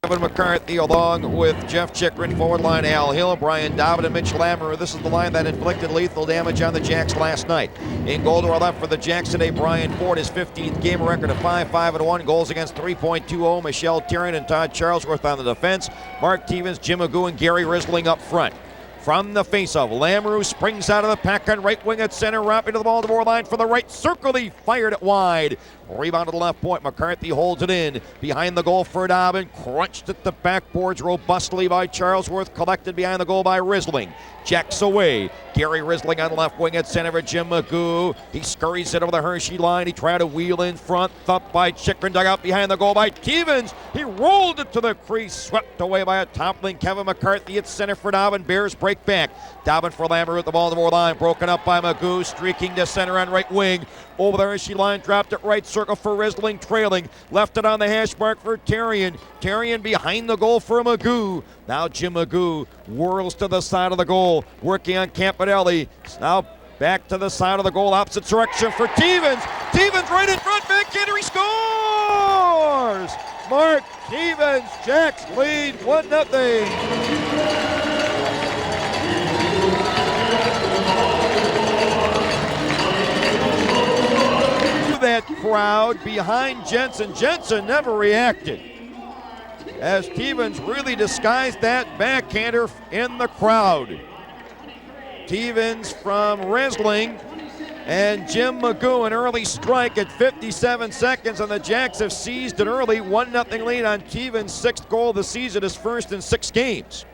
Kevin McCarthy along with Jeff Chikrin, forward line Al Hill, Brian Dobbin, and Mitch Lammer. This is the line that inflicted lethal damage on the Jacks last night. In goal to our left for the Jacks today, Brian Ford, his 15th game record of 5-5-1. Goals against 3.20. Michelle Tyrion and Todd Charlesworth on the defense. Mark Stevens, Jim Magoo, and Gary Risling up front. From the faceoff, Lamoureux springs out of the pack on right wing at center, wrapping to the Baltimore line for the right circle. He fired it wide. Rebound to the left point. McCarthy holds it in. Behind the goal for Dobbin. Crunched at the backboards robustly by Charlesworth. Collected behind the goal by Risling. Jacks away. Gary Risling on left wing at center for Jim Magoo. He scurries it over the Hershey line. He tried to wheel in front. Thumped by Chikrin. Dug out behind the goal by Stevens. He rolled it to the crease. Swept away by a toppling Kevin McCarthy at center for Dobbin. Bears break back. Dobbin for Lamoureux at the Baltimore line. Broken up by Magoo. Streaking to center on right wing. Over the Hershey line. Dropped it right circle for Risling, trailing. Left it on the hash mark for Tyrion. Tyrion behind the goal for Magoo. Now Jim Magoo whirls to the side of the goal. Working on Campanelli. Now back to the side of the goal. Opposite direction for Stevens. Stevens right in front. Backhander. He scores! Mark Stevens. Jacks lead 1-0. That crowd behind Jensen. Jensen never reacted as Stevens really disguised that backhander in the crowd. Stevens from Risling and Jim Magoo, an early strike at 57 seconds, and the Jacks have seized an early 1-0 lead on Stevens' sixth goal of the season, his first in 6 games.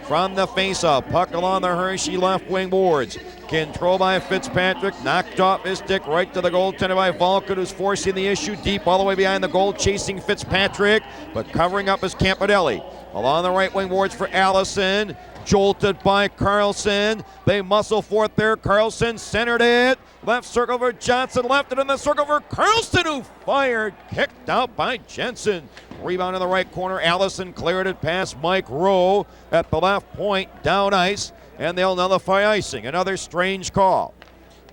From the faceoff, puck along the Hershey left wing boards. Control by Fitzpatrick, knocked off his stick right to the goaltender by Vulcan, who's forcing the issue deep all the way behind the goal, chasing Fitzpatrick, but covering up is Campanelli. Along the right wing boards for Allison, jolted by Carlson. They muscle forth there. Carlson centered it. Left circle for Johnson, left it in the circle for Carlson, who fired, kicked out by Jensen. Rebound in the right corner. Allison cleared it past Mike Rowe at the left point, down ice, and they'll nullify icing. Another strange call.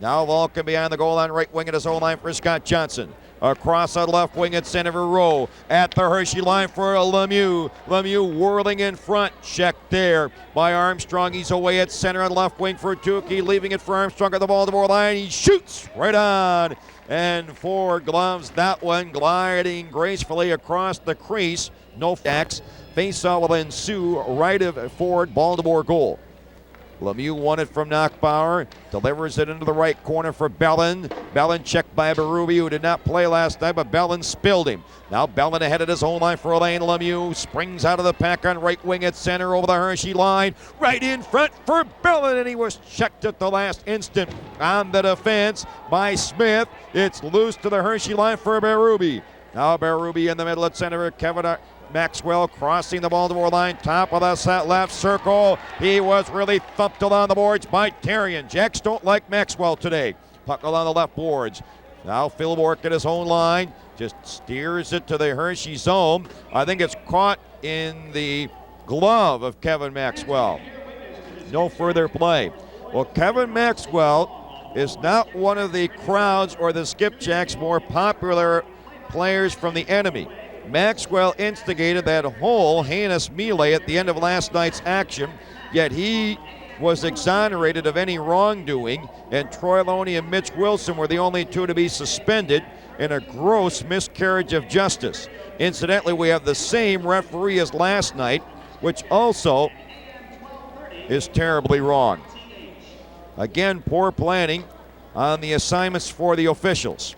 Now Vulcan behind the goal line, right wing at his own line for Scott Johnson. Across on left wing at center for Rowe. At the Hershey line for Lemieux. Lemieux whirling in front. Checked there by Armstrong. He's away at center on left wing for Tukey. Leaving it for Armstrong at the Baltimore line. He shoots right on. And Ford gloves that one, gliding gracefully across the crease. No facts. Faceoff will ensue right of Ford, Baltimore goal. Lemieux won it from Knockbauer, delivers it into the right corner for Bellin. Bellin checked by Berube, who did not play last night, but Bellin spilled him. Now Bellin ahead at his own line for Alain Lemieux. Springs out of the pack on right wing at center over the Hershey line. Right in front for Bellin, and he was checked at the last instant on the defense by Smith. It's loose to the Hershey line for Berube. Now Berube in the middle at center. Kevin Maxwell crossing the Baltimore line, top of the left circle. He was really thumped along the boards by Tyrion. Jacks don't like Maxwell today. Puck along the left boards. Now Phil Bork at his own line, just steers it to the Hershey zone. I think it's caught in the glove of Kevin Maxwell. No further play. Well, Kevin Maxwell is not one of the crowds or the Skipjacks' more popular players from the enemy. Maxwell instigated that whole heinous melee at the end of last night's action, yet he was exonerated of any wrongdoing, and Troy Loney and Mitch Wilson were the only two to be suspended in a gross miscarriage of justice. Incidentally, we have the same referee as last night, which also is terribly wrong. Again, poor planning on the assignments for the officials.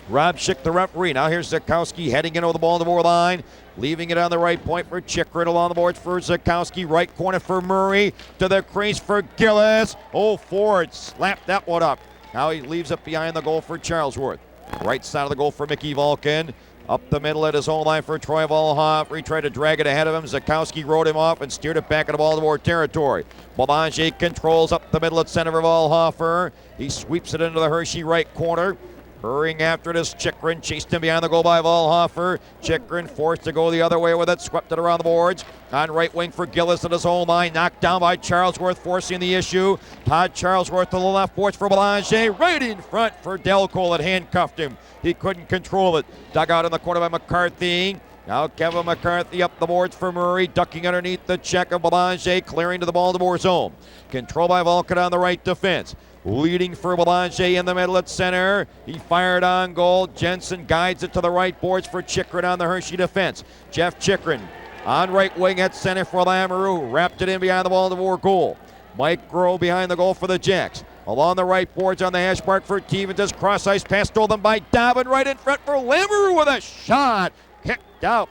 Rob Schick, the referee. Now here's Zukowski heading into the Baltimore line. Leaving it on the right point for Chikrin. Along the boards for Zukowski. Right corner for Murray. To the crease for Gillis. Oh, Ford slapped that one up. Now he leaves it behind the goal for Charlesworth. Right side of the goal for Mickey Vulcan. Up the middle at his own line for Troy Volhoff. He tried to drag it ahead of him. Zukowski rode him off and steered it back into Baltimore territory. Belanger controls up the middle at center for Volhoffer. He sweeps it into the Hershey right corner. Hurrying after it is Chikrin, chased him behind the goal by Volhoffer. Chikrin forced to go the other way with it, swept it around the boards. On right wing for Gillis at his own line, knocked down by Charlesworth, forcing the issue. Todd Charlesworth to the left boards for Belanger, right in front for Delco that handcuffed him. He couldn't control it. Dug out in the corner by McCarthy. Now Kevin McCarthy up the boards for Murray, ducking underneath the check of Belanger, clearing to the Baltimore zone. Control by Vulcan on the right defense. Leading for Belanger in the middle at center. He fired on goal. Jensen guides it to the right boards for Chikrin on the Hershey defense. Jeff Chikrin on right wing at center for Lamoureux. Wrapped it in behind the Baltimore goal. Mike Grove behind the goal for the Jacks. Along the right boards on the hash mark for Stevens. As cross ice pass stolen by Dobbin right in front for Lamoureux with a shot. Kicked out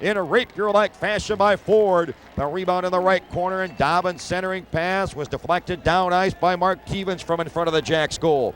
in a rapier-like fashion by Ford. The rebound in the right corner, and Dobbin's centering pass was deflected down ice by Mark Stevens from in front of the Jacks goal.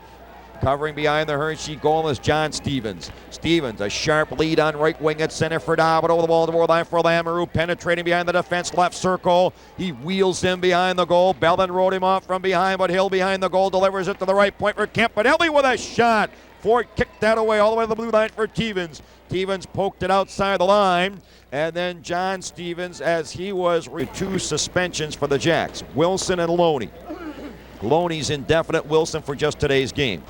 Covering behind the Hershey goal is John Stevens. Stevens, a sharp lead on right wing at center for Dobbin. Over the Baltimore line for Lamoureux, penetrating behind the defense, left circle. He wheels him behind the goal. Bellin rode him off from behind, but Hill behind the goal delivers it to the right point for Campanelli with a shot. Ford kicked that away all the way to the blue line for Stevens. Stevens poked it outside the line, and then John Stevens, as he was two suspensions for the Jacks, Wilson and Loney. Loney's indefinite, Wilson for just today's game.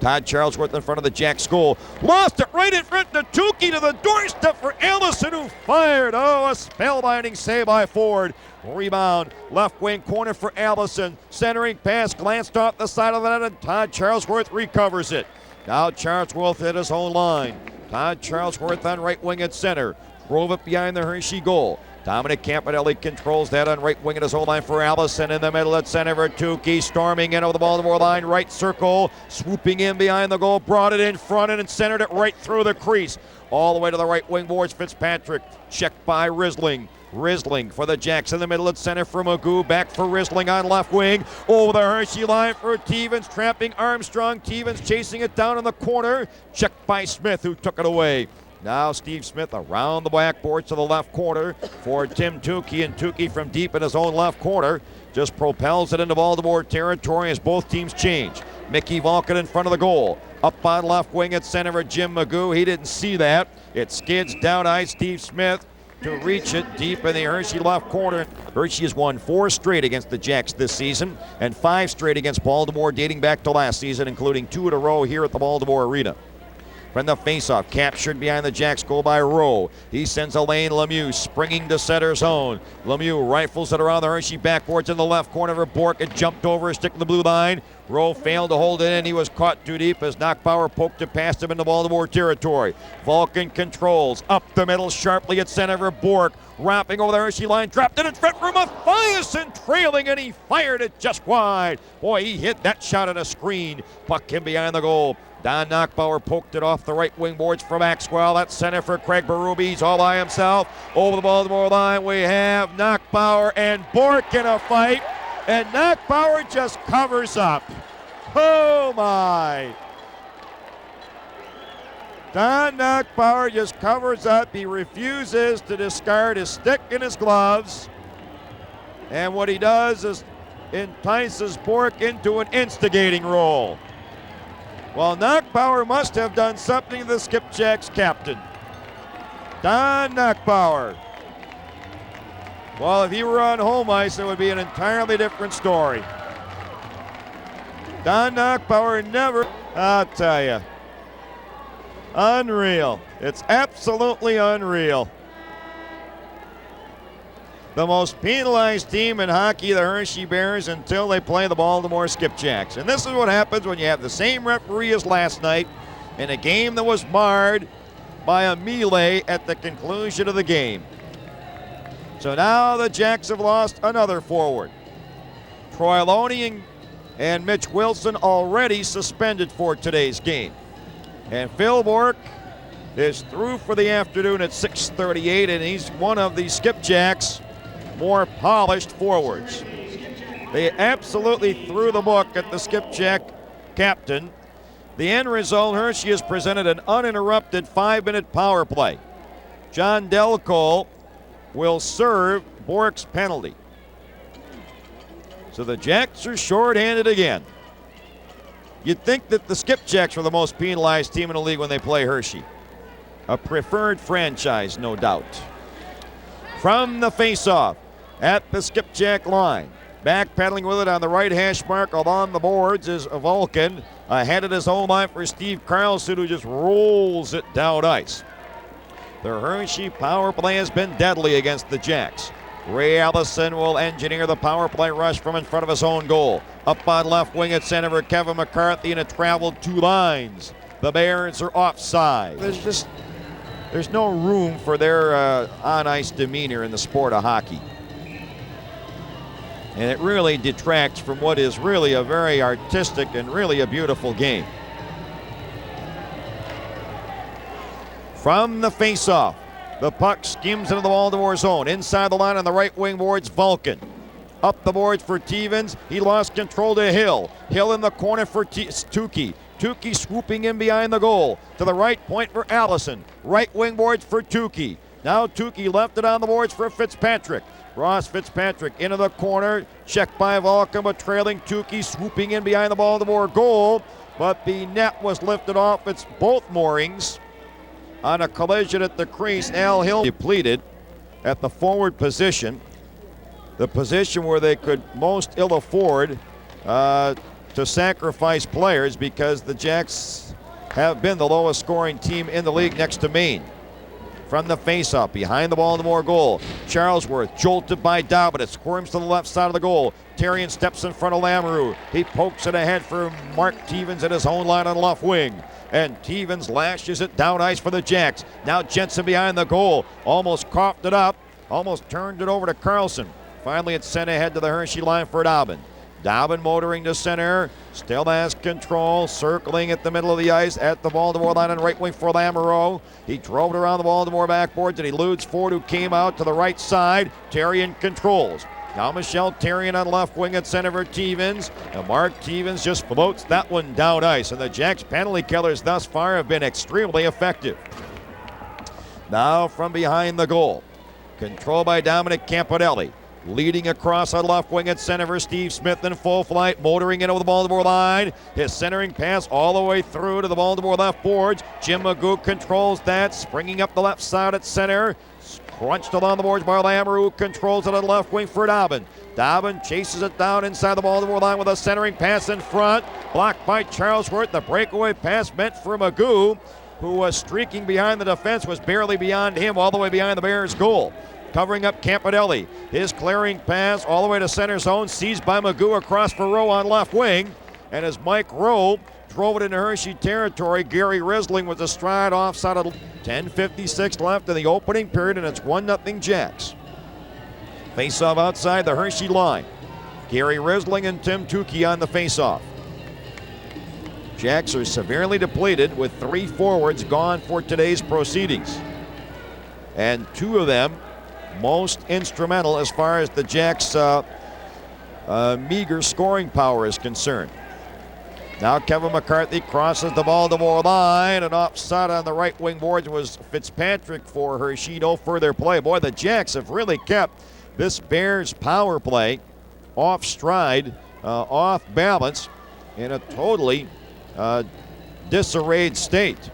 Todd Charlesworth in front of the Jacks goal. Lost it right in front to Tukey to the doorstep for Allison, who fired. Oh, a spellbinding save by Ford. Rebound, left wing corner for Allison. Centering pass glanced off the side of the net, and Todd Charlesworth recovers it. Now Charlesworth at his own line. Todd Charlesworth on right wing at center. Drove it behind the Hershey goal. Dominic Campanelli controls that on right wing at his own line for Allison. In the middle at center for Tukey. Storming in over the Baltimore line. Right circle. Swooping in behind the goal. Brought it in front and centered it right through the crease. All the way to the right wing boards. Fitzpatrick. Checked by Risling. Risling for the Jacks in the middle at center for Magoo. Back for Risling on left wing. Over the Hershey line for Stevens. Trapping Armstrong. Stevens chasing it down in the corner. Checked by Smith, who took it away. Now Steve Smith around the backboard to the left corner for Tim Tukey, and Tukey from deep in his own left corner just propels it into Baltimore territory as both teams change. Mickey Vulcan in front of the goal. Up on left wing at center for Jim Magoo. He didn't see that. It skids down ice. Steve Smith to reach it deep in the Hershey left corner. Hershey has won 4 straight against the Jacks this season and 5 straight against Baltimore dating back to last season, including 2 in a row here at the Baltimore Arena. From the faceoff, captured behind the Jacks goal by Rowe. He sends Alain Lemieux springing to center zone. Lemieux rifles it around the Hershey backboards in the left corner for Bork. It jumped over, stick to the blue line. Rowe failed to hold it in. He was caught too deep as Knockbauer poked it past him into Baltimore territory. Vulcan controls up the middle sharply at center for Bork. Wrapping over the Hershey line, dropped it in front for Mathiasen, trailing, and he fired it just wide. Boy, he hit that shot on a screen. Puck him behind the goal. Don Knockbauer poked it off the right wing boards for Maxwell. That's center for Craig Berube. He's all by himself. Over the Baltimore line, we have Knockbauer and Bork in a fight. And Knockbauer just covers up. Oh, my. Don Knockbauer just covers up. He refuses to discard his stick and his gloves. And what he does is entices Bork into an instigating role. Well, Knockbauer must have done something to the Skipjacks captain, Don Knockbauer. Well, if he were on home ice, it would be an entirely different story. Don Knockbauer never, I'll tell you, unreal. It's absolutely unreal. The most penalized team in hockey, the Hershey Bears, until they play the Baltimore Skipjacks. And this is what happens when you have the same referee as last night in a game that was marred by a melee at the conclusion of the game. So now the Jacks have lost another forward. Troy Loney and Mitch Wilson already suspended for today's game. And Phil Bork is through for the afternoon at 6:38, and he's one of the Skipjacks' more polished forwards. They absolutely threw the book at the Skipjack captain. The end result, Hershey has presented an uninterrupted 5-minute power play. John Delcole will serve Bork's penalty. So the Jacks are shorthanded again. You'd think that the Skipjacks were the most penalized team in the league when they play Hershey. A preferred franchise, no doubt. From the faceoff at the Skipjack line. Backpedaling with it on the right hash mark along the boards is Vulcan. Ahead of his own line for Steve Carlson, who just rolls it down ice. The Hershey power play has been deadly against the Jacks. Ray Allison will engineer the power play rush from in front of his own goal. Up on left wing at center for Kevin McCarthy, and it traveled 2 lines. The Bears are offside. There's no room for their on-ice demeanor in the sport of hockey. And it really detracts from what is really a very artistic and really a beautiful game. From the face-off, the puck skims into the Baltimore zone. Inside the line on the right wing boards, Vulcan. Up the boards for Stevens. He lost control to Hill. Hill in the corner for Tukey. Tukey swooping in behind the goal. To the right point for Allison. Right wing boards for Tukey. Now Tukey left it on the boards for Fitzpatrick. Ross Fitzpatrick into the corner. Checked by Vulcan, but trailing Tukey, swooping in behind the Baltimore goal. But the net was lifted off its both moorings on a collision at the crease. Al Hill depleted at the forward position. The position where they could most ill afford to sacrifice players, because the Jacks have been the lowest scoring team in the league next to Maine. From the faceoff, behind the Baltimore goal, Charlesworth jolted by Dobbin. It squirms to the left side of the goal. Terrian steps in front of Lamoureux. He pokes it ahead for Mark Stevens at his own line on left wing. And Stevens lashes it down ice for the Jacks. Now Jensen behind the goal. Almost coughed it up. Almost turned it over to Carlson. Finally, it's sent ahead to the Hershey line for Dobbin. Dobbin motoring to center, still has control, circling at the middle of the ice at the Baltimore line on right wing for Lamoureux. He drove it around the Baltimore backboards, and he eludes Ford, who came out to the right side. Terrian controls. Now Michelle Terrian on left wing at center for Stevens. And Mark Stevens just floats that one down ice. And the Jacks penalty killers thus far have been extremely effective. Now from behind the goal, controlled by Dominic Campanelli. Leading across on left wing at center for Steve Smith in full flight, motoring in over the Baltimore line. His centering pass all the way through to the Baltimore left boards. Jim Magoo controls that, springing up the left side at center. Crunched along the boards by Lamoureux, who controls it on left wing for Dobbin. Dobbin chases it down inside the Baltimore line with a centering pass in front. Blocked by Charlesworth. The breakaway pass meant for Magoo, who was streaking behind the defense, was barely beyond him, all the way behind the Bears' goal. Covering up Campanelli. His clearing pass all the way to center zone, seized by Magoo across for Rowe on left wing. And as Mike Rowe drove it into Hershey territory, Gary Risling was astride offside of 10:56 left in the opening period, and it's 1-0 Jacks. Face-off outside the Hershey line. Gary Risling and Tim Tukey on the face-off. Jacks are severely depleted with 3 forwards gone for today's proceedings. And 2 of them most instrumental as far as the Jacks' meager scoring power is concerned. Now Kevin McCarthy crosses the Baltimore line, and offside on the right wing boards was Fitzpatrick for Hershey. No further play. Boy, the Jacks have really kept this Bears power play off stride, off balance, in a totally disarrayed state.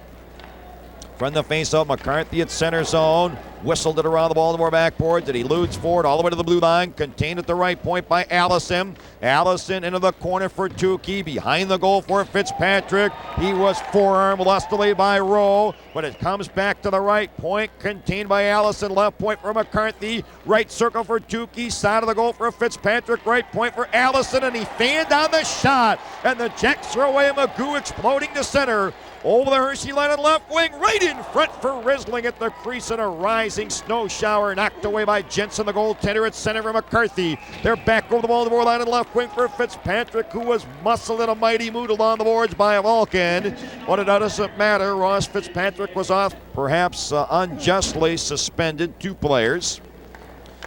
From the faceoff, McCarthy at center zone. Whistled it around the Baltimore backboards, and he eludes forward all the way to the blue line. Contained at the right point by Allison. Allison into the corner for Tukey. Behind the goal for Fitzpatrick. He was forearmed lustily by Rowe, but it comes back to the right point. Contained by Allison. Left point for McCarthy. Right circle for Tukey. Side of the goal for Fitzpatrick. Right point for Allison, and he fanned on the shot. And the Jacks throw away Magoo, exploding to center. Over the Hershey line on left wing, right in front for Risling at the crease, and a rising snow shower knocked away by Jensen, the goaltender at center for McCarthy. They're back over the Baltimore line on left wing for Fitzpatrick, who was muscled in a mighty mood along the boards by Vulcan. But it doesn't matter. Ross Fitzpatrick was off, perhaps unjustly suspended 2 players,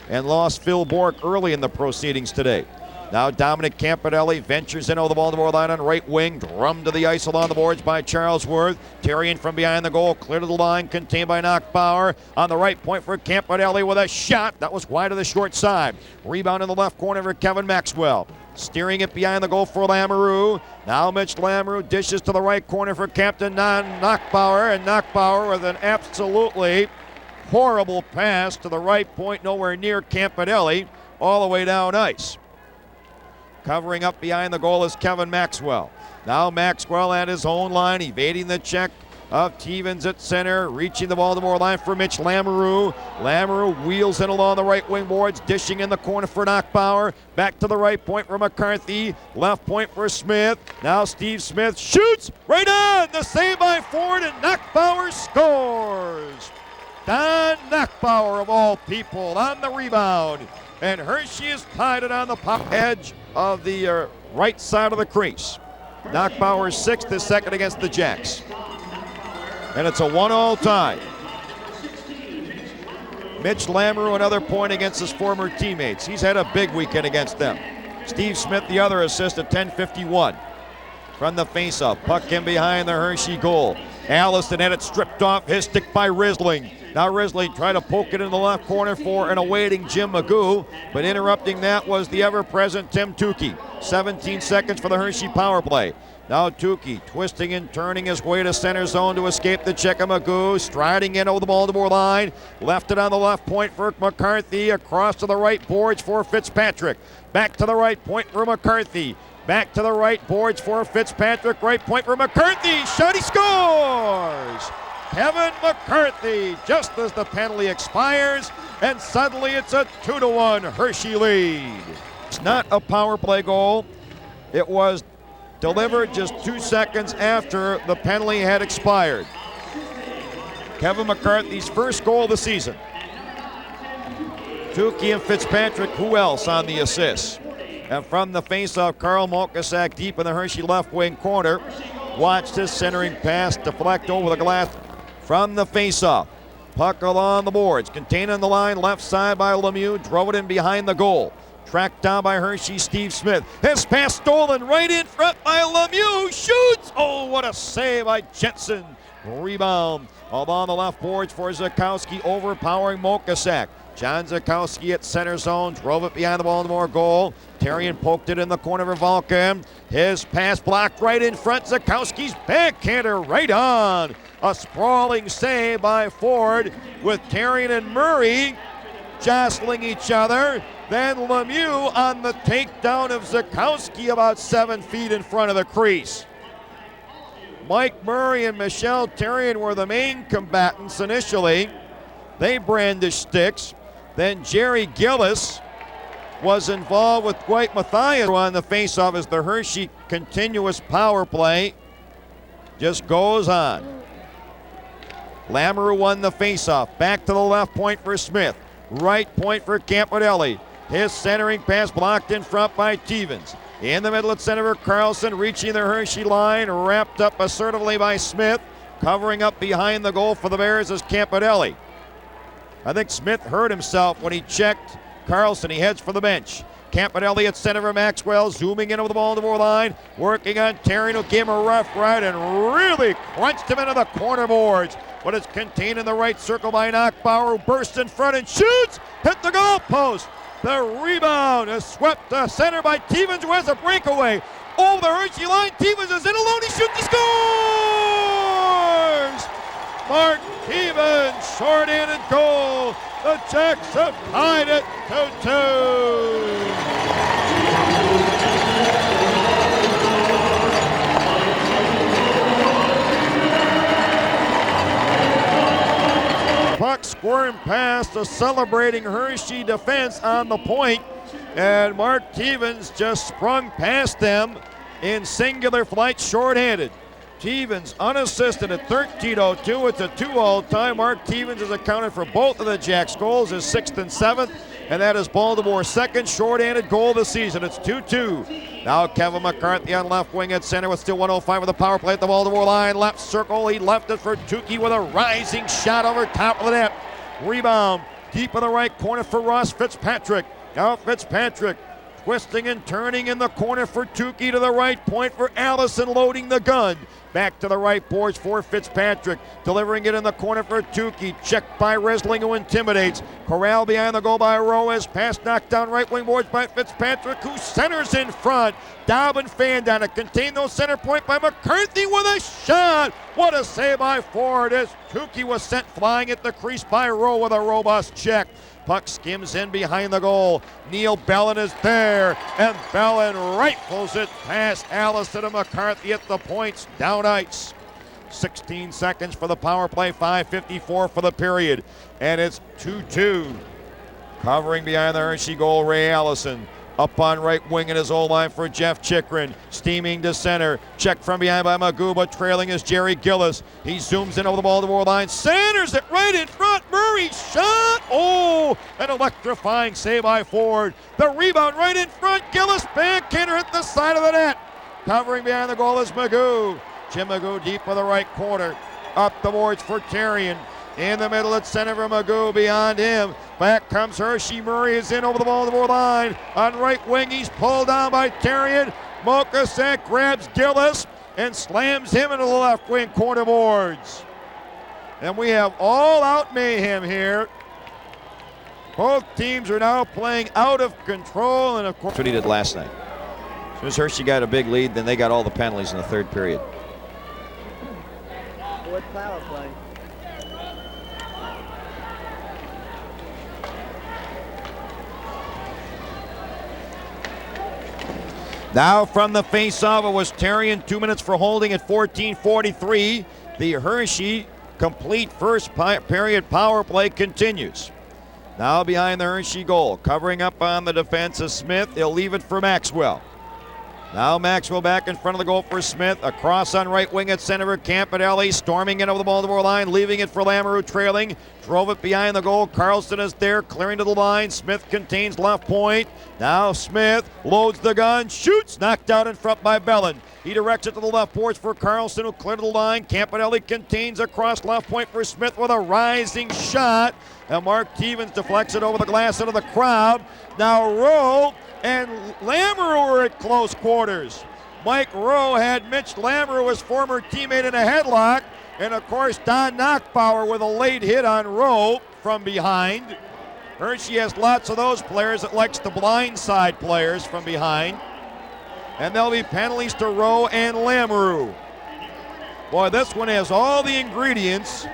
and lost Phil Bork early in the proceedings today. Now Dominic Campanelli ventures in over the Baltimore line on right wing, drummed to the ice along the boards by Charlesworth. Terrian from behind the goal, clear to the line, contained by Knockbauer. On the right point for Campanelli with a shot. That was wide of the short side. Rebound in the left corner for Kevin Maxwell. Steering it behind the goal for Lamoureux. Now Mitch Lamoureux dishes to the right corner for Captain Knockbauer, and Knockbauer with an absolutely horrible pass to the right point, nowhere near Campanelli, all the way down ice. Covering up behind the goal is Kevin Maxwell. Now Maxwell at his own line, evading the check of Stevens at center, reaching the Baltimore line for Mitch Lamoureux. Lamoureux wheels in along the right wing boards, dishing in the corner for Knockbauer. Back to the right point for McCarthy. Left point for Smith. Now Steve Smith shoots right on. The save by Ford, and Knockbauer scores. Don Knockbauer, of all people, on the rebound. And Hershey has tied it on the edge of the right side of the crease. Knockbauer's sixth, his second against the Jacks. And it's a 1-1 tie. Mitch Lamoureux, another point against his former teammates. He's had a big weekend against them. Steve Smith, the other assist at 10:51. From the faceoff, puck in behind the Hershey goal. Allison had it stripped off, his stick by Risling. Now Risling tried to poke it in the left corner for an awaiting Jim Magoo, but interrupting that was the ever-present Tim Tukey. 17 seconds for the Hershey power play. Now Tukey twisting and turning his way to center zone to escape the check of Magoo, striding in over the Baltimore line. Left it on the left point for McCarthy, across to the right boards for Fitzpatrick. Back to the right point for McCarthy. Back to the right boards for Fitzpatrick, right point for McCarthy. Shot, he scores! Kevin McCarthy, just as the penalty expires, and suddenly it's a 2-1 Hershey lead. It's not a power play goal. It was delivered just 2 seconds after the penalty had expired. Kevin McCarthy's first goal of the season. Tukey and Fitzpatrick, who else on the assist? And from the faceoff, Carl Mokosak deep in the Hershey left wing corner. Watched his centering pass deflect over the glass from the faceoff. Puck along the boards, containing the line left side by Lemieux, drove it in behind the goal. Tracked down by Hershey, Steve Smith. His pass stolen right in front by Lemieux. Shoots! Oh, what a save by Jensen. Rebound along the left boards for Zakowski, overpowering Mokosak. John Zakowski at center zone, drove it behind the Baltimore goal. Terrian poked it in the corner for Vulcan. His pass blocked right in front. Zakowski's backhander right on. A sprawling save by Ford with Terrian and Murray jostling each other. Then Lemieux on the takedown of Zakowski about 7 feet in front of the crease. Mike Murray and Michelle Terrian were the main combatants initially. They brandished sticks. Then Jerry Gillis was involved with Dwight Mathias on the faceoff as the Hershey continuous power play just goes on. Lamoureux won the faceoff. Back to the left point for Smith. Right point for Campanelli. His centering pass blocked in front by Stevens. In the middle at center for Carlson, reaching the Hershey line, wrapped up assertively by Smith. Covering up behind the goal for the Bears is Campanelli. I think Smith hurt himself when he checked Carlson. He heads for the bench. Campanelli at center for Maxwell, zooming in over the Baltimore line, working on Terrian, who gave him a rough ride and really crunched him into the corner boards. But it's contained in the right circle by Knockbauer, who bursts in front and shoots, hit the goal post. The rebound is swept to center by Stevens, who has a breakaway. Over the Hershey line, Stevens is in alone, he shoots, he scores! Mark Stevens, short-handed goal. The Jacks have tied it 2-2. Puck squirmed past the celebrating Hershey defense on the point, and Mark Stevens just sprung past them in singular flight, short-handed. Stevens unassisted at 13:02. It's a 2-all tie. Mark Stevens has accounted for both of the Jacks' goals, his 6th and 7th, and that is Baltimore's second short-handed goal of the season. It's 2-2. Now Kevin McCarthy on left wing at center with still 1:05 with the power play at the Baltimore line. Left circle, he left it for Tukey with a rising shot over top of the net. Rebound deep in the right corner for Ross Fitzpatrick. Now Fitzpatrick twisting and turning in the corner for Tukey to the right point for Allison, loading the gun. Back to the right boards for Fitzpatrick, delivering it in the corner for Tukey. Checked by Resling, who intimidates. Corral behind the goal by Roas. Pass knocked down right wing boards by Fitzpatrick, who centers in front. Dobbin fanned on it. Contained those center point by McCarthy with a shot. What a save by Ford as Tukey was sent flying at the crease by Rowe with a robust check. Puck skims in behind the goal. Neil Bellin is there, and Bellin rifles it past Allison and McCarthy at the points, down ice. 16 seconds for the power play, 5:54 for the period. And it's 2-2. Covering behind the Hershey goal, Ray Allison. Up on right wing in his own line for Jeff Chikrin. Steaming to center. Checked from behind by Magoo, but trailing is Jerry Gillis. He zooms in over the Baltimore line. Centers it right in front. Murray shot. Oh, an electrifying save by Ford. The rebound right in front. Gillis backhander hit the side of the net. Covering behind the goal is Magoo. Jim Magoo deep for the right corner. Up the boards for Terrian. In the middle at center for Magoo. Beyond him. Back comes Hershey. Murray is in over the Baltimore line. On right wing, he's pulled down by Terrian. Mokasek grabs Gillis and slams him into the left wing corner boards. And we have all-out mayhem here. Both teams are now playing out of control, and of course, that's what he did last night. As soon as Hershey got a big lead, then they got all the penalties in the third period. Fourth power play. Now from the face-off, it was Terrian, 2 minutes for holding at 14:43. The Hershey complete first period power play continues. Now behind the Hershey goal, covering up on the defense is Smith. He'll leave it for Maxwell. Now Maxwell back in front of the goal for Smith. Across on right wing at center for Campanelli. Storming in over the Baltimore line, leaving it for Lamoureux trailing. Drove it behind the goal. Carlson is there, clearing to the line. Smith contains left point. Now Smith loads the gun, shoots, knocked out in front by Bellin. He directs it to the left boards for Carlson, who cleared the line. Campanelli contains across left point for Smith with a rising shot. And Mark Stevens deflects it over the glass into the crowd. Now Rowe and Lamoureux were at close quarters. Mike Rowe had Mitch Lamoureux, his former teammate, in a headlock. And of course, Don Knockbauer with a late hit on Rowe from behind. Hershey has lots of those players that likes to blindside players from behind. And there'll be penalties to Rowe and Lamoureux. Boy, this one has all the ingredients.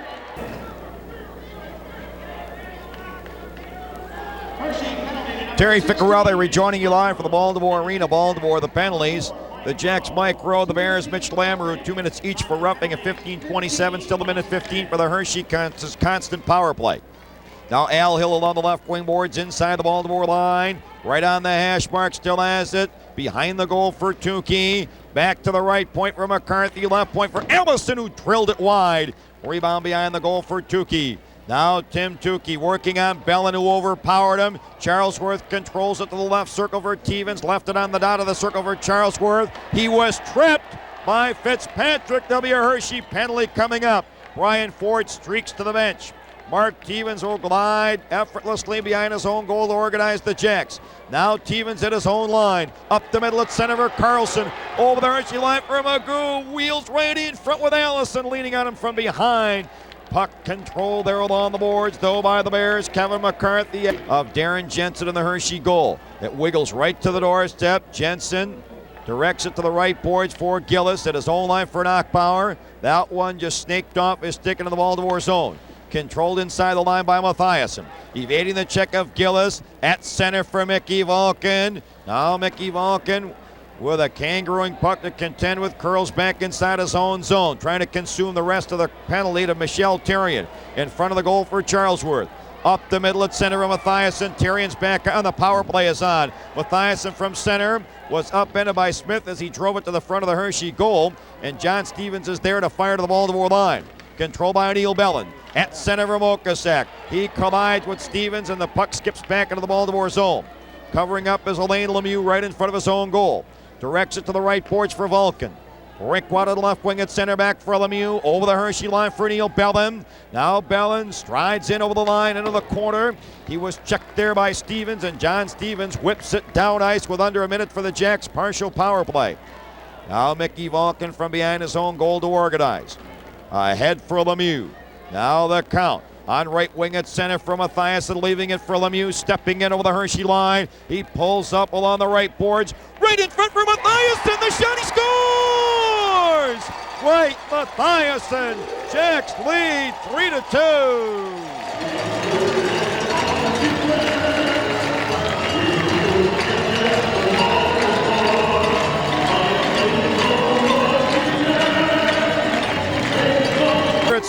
Terry Ficcarelli rejoining you live for the Baltimore Arena. Baltimore, the penalties. The Jacks, Mike Rowe. The Bears, Mitch Lamoureux. 2 minutes each for roughing at 15:27. Still a minute 15 for the Hershey constant power play. Now Al Hill along the left wing boards inside the Baltimore line. Right on the hash mark, still has it. Behind the goal for Tukey. Back to the right point for McCarthy. Left point for Ellison, who drilled it wide. Rebound behind the goal for Tukey. Now Tim Tukey working on Bellin, who overpowered him. Charlesworth controls it to the left circle for Stevens. Left it on the dot of the circle for Charlesworth. He was tripped by Fitzpatrick. There'll be a Hershey penalty coming up. Brian Ford streaks to the bench. Mark Stevens will glide effortlessly behind his own goal to organize the Jacks. Now Stevens at his own line. Up the middle at center for Carlson. Over the Hershey line for Magoo. Wheels right in front with Allison leaning on him from behind. Puck control there along the boards, though, by the Bears. Kevin McCarthy of Darren Jensen in the Hershey goal. It wiggles right to the doorstep. Jensen directs it to the right boards for Gillis at his own line for Knockbauer. That one just snaked off his stick into the Baltimore zone. Controlled inside the line by Mathiasen. Evading the check of Gillis at center for Mickey Vulcan. Now Mickey Vulcan with a kangarooing puck to contend with, curls back inside his own zone, trying to consume the rest of the penalty to Michelle Terrian in front of the goal for Charlesworth. Up the middle at center of Mathiasen. Terrian's back on. The power play is on. Mathiasen from center was upended by Smith as he drove it to the front of the Hershey goal, and John Stevens is there to fire to the Baltimore line. Controlled by Neil Bellin. At center for Mokasak. He collides with Stevens, and the puck skips back into the Baltimore zone. Covering up is Alain Lemieux right in front of his own goal. Directs it to the right boards for Vulcan. Rick Watt on the left wing at center back for Lemieux. Over the Hershey line for Neil Bellin. Now Bellin strides in over the line into the corner. He was checked there by Stevens, and John Stevens whips it down ice with under a minute for the Jacks' partial power play. Now Mickey Vulcan from behind his own goal to organize. Ahead for Lemieux. Now the count. On right wing at center for Mathiasen, leaving it for Lemieux, stepping in over the Hershey line. He pulls up along the right boards. Right in front for Mathiasen. The shot, he scores! Right, Mathiasen. Jacks lead 3-2.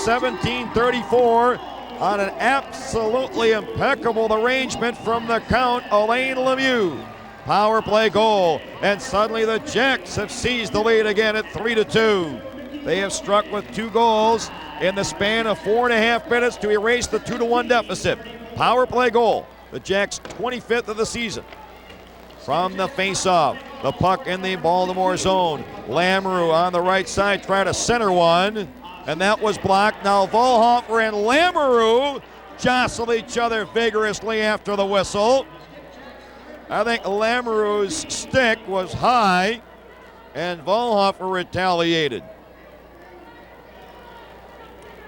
17-34 on an absolutely impeccable arrangement from the count, Elaine Lemieux. Power play goal, and suddenly the Jacks have seized the lead again at 3-2. They have struck with 2 goals in the span of 4.5 minutes to erase the 2-1 deficit. Power play goal, the Jacks' 25th of the season. From the face-off, the puck in the Baltimore zone. Lamoureux on the right side tried to center one, and that was blocked. Now Volhofer and Lamoureux jostle each other vigorously after the whistle. I think Lamoureux's stick was high, and Volhofer retaliated.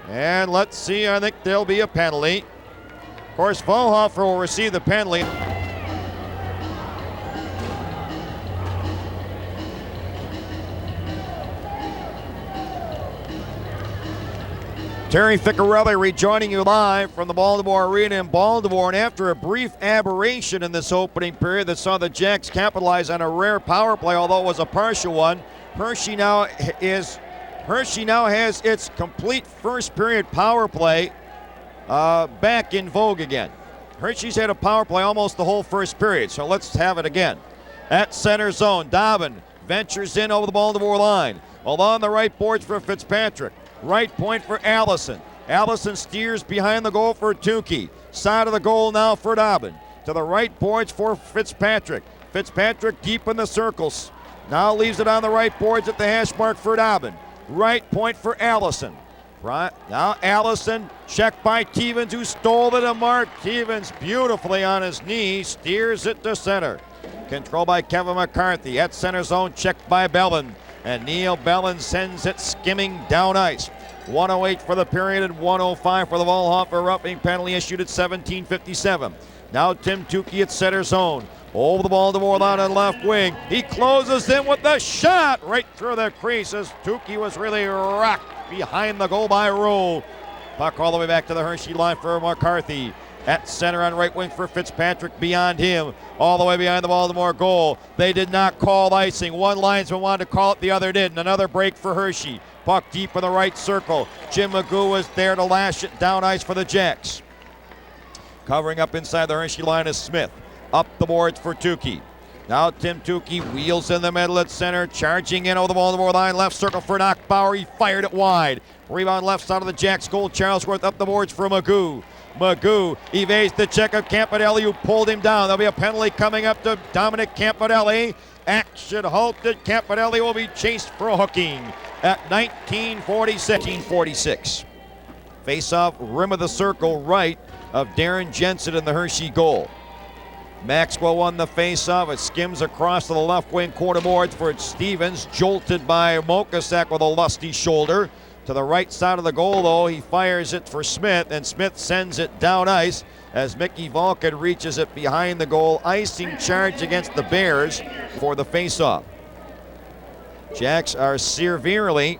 And let's see, I think there'll be a penalty. Of course, Volhofer will receive the penalty. Terry Ficcarelli rejoining you live from the Baltimore Arena in Baltimore. And after a brief aberration in this opening period that saw the Jacks capitalize on a rare power play, although it was a partial one, Hershey now has its complete first period power play back in vogue again. Hershey's had a power play almost the whole first period, so let's have it again. At center zone, Dobbin ventures in over the Baltimore line. Along the right boards for Fitzpatrick. Right point for Allison. Allison steers behind the goal for Tukey. Side of the goal now for Dobbin. To the right boards for Fitzpatrick. Fitzpatrick deep in the circles. Now leaves it on the right boards at the hash mark for Dobbin. Right point for Allison. Right, now Allison checked by Stevens, who stole it to Mark. Stevens beautifully on his knee steers it to center. Controlled by Kevin McCarthy. At center zone, checked by Bellin. And Neil Bellin sends it skimming down ice. 1:08 for the period and 1:05 for the Volhofer roughing penalty issued at 17:57. Now Tim Tukey at center zone. Over the Baltimore line on left wing. He closes in with the shot right through the crease as Tukey was really rocked behind the goal by Rule. Puck all the way back to the Hershey line for McCarthy. At center on right wing for Fitzpatrick, beyond him, all the way behind the Baltimore goal. They did not call icing. One linesman wanted to call it, the other didn't. Another break for Hershey. Puck deep in the right circle. Jim Magoo was there to lash it down ice for the Jacks. Covering up inside the Hershey line is Smith. Up the boards for Tukey. Now Tim Tukey wheels in the middle at center, charging in over the Baltimore line. Left circle for Knockbauer. He fired it wide. Rebound left side of the Jacks goal. Charlesworth up the boards for Magoo. Magoo evades the check of Campanelli, who pulled him down. There'll be a penalty coming up to Dominic Campanelli. Action halted. Campanelli will be chased for hooking at 19:46. Face-off, rim of the circle right of Darren Jensen in the Hershey goal. Maxwell won the face-off. It skims across to the left wing quarter boards for Stevens, jolted by Mokosak with a lusty shoulder. To the right side of the goal, though, he fires it for Smith, and Smith sends it down ice as Mickey Vulcan reaches it behind the goal. Icing charge against the Bears for the face-off. Jacks are severely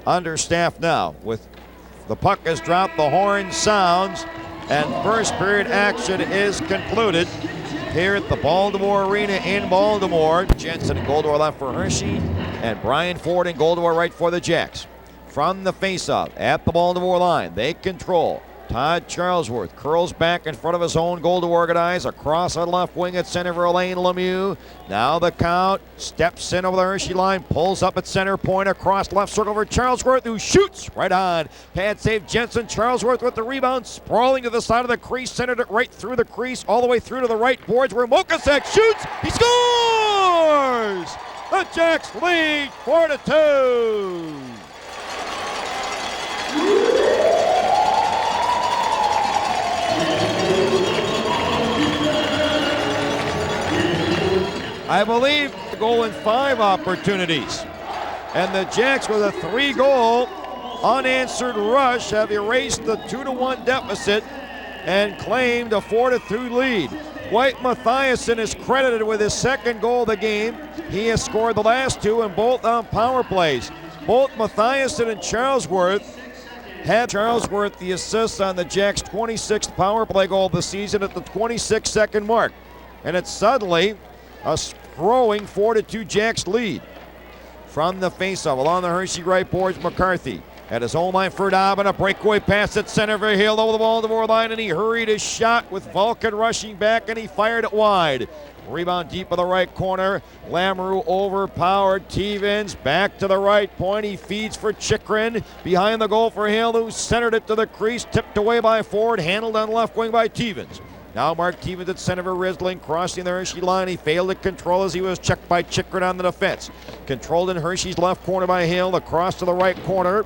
understaffed now. With the puck has dropped, the horn sounds, and first period action is concluded here at the Baltimore Arena in Baltimore. Jensen in goal to our left for Hershey, and Brian Ford in goal to our right for the Jacks. From the faceoff at the Baltimore line, they control. Todd Charlesworth curls back in front of his own goal to organize. Across on left wing at center for Elaine Lemieux. Now the count, steps in over the Hershey line, pulls up at center point across left circle for Charlesworth, who shoots right on. Pad save Jensen. Charlesworth with the rebound, sprawling to the side of the crease, centered it right through the crease, all the way through to the right boards where Mokosak shoots. He scores! The Jacks lead 4-2. I believe goal in 5 opportunities. And the Jacks with a 3-goal unanswered rush have erased the 2-1 deficit and claimed a 4-2 lead. Dwight Mathiasen is credited with his 2nd goal of the game. He has scored the last 2 and both on power plays. Both Mathiasen and Charlesworth had Charlesworth the assist on the Jacks' 26th power play goal of the season at the 26-second mark. And it's suddenly a growing 4-2 Jacks lead. From the faceoff along the Hershey right boards, McCarthy. at his own line for Dobbin. A breakaway pass at center for Hill over the Baltimore line, and he hurried his shot with Vulcan rushing back, and he fired it wide. Rebound deep in the right corner. Lamoureux overpowered Stevens. Back to the right point. He feeds for Chikrin. Behind the goal for Hill, who centered it to the crease. Tipped away by Ford. Handled on left wing by Stevens. Now Mark Stevens at center for Risling, crossing the Hershey line. He failed to control as he was checked by Chikrin on the defense. Controlled in Hershey's left corner by Hill. Across to the right corner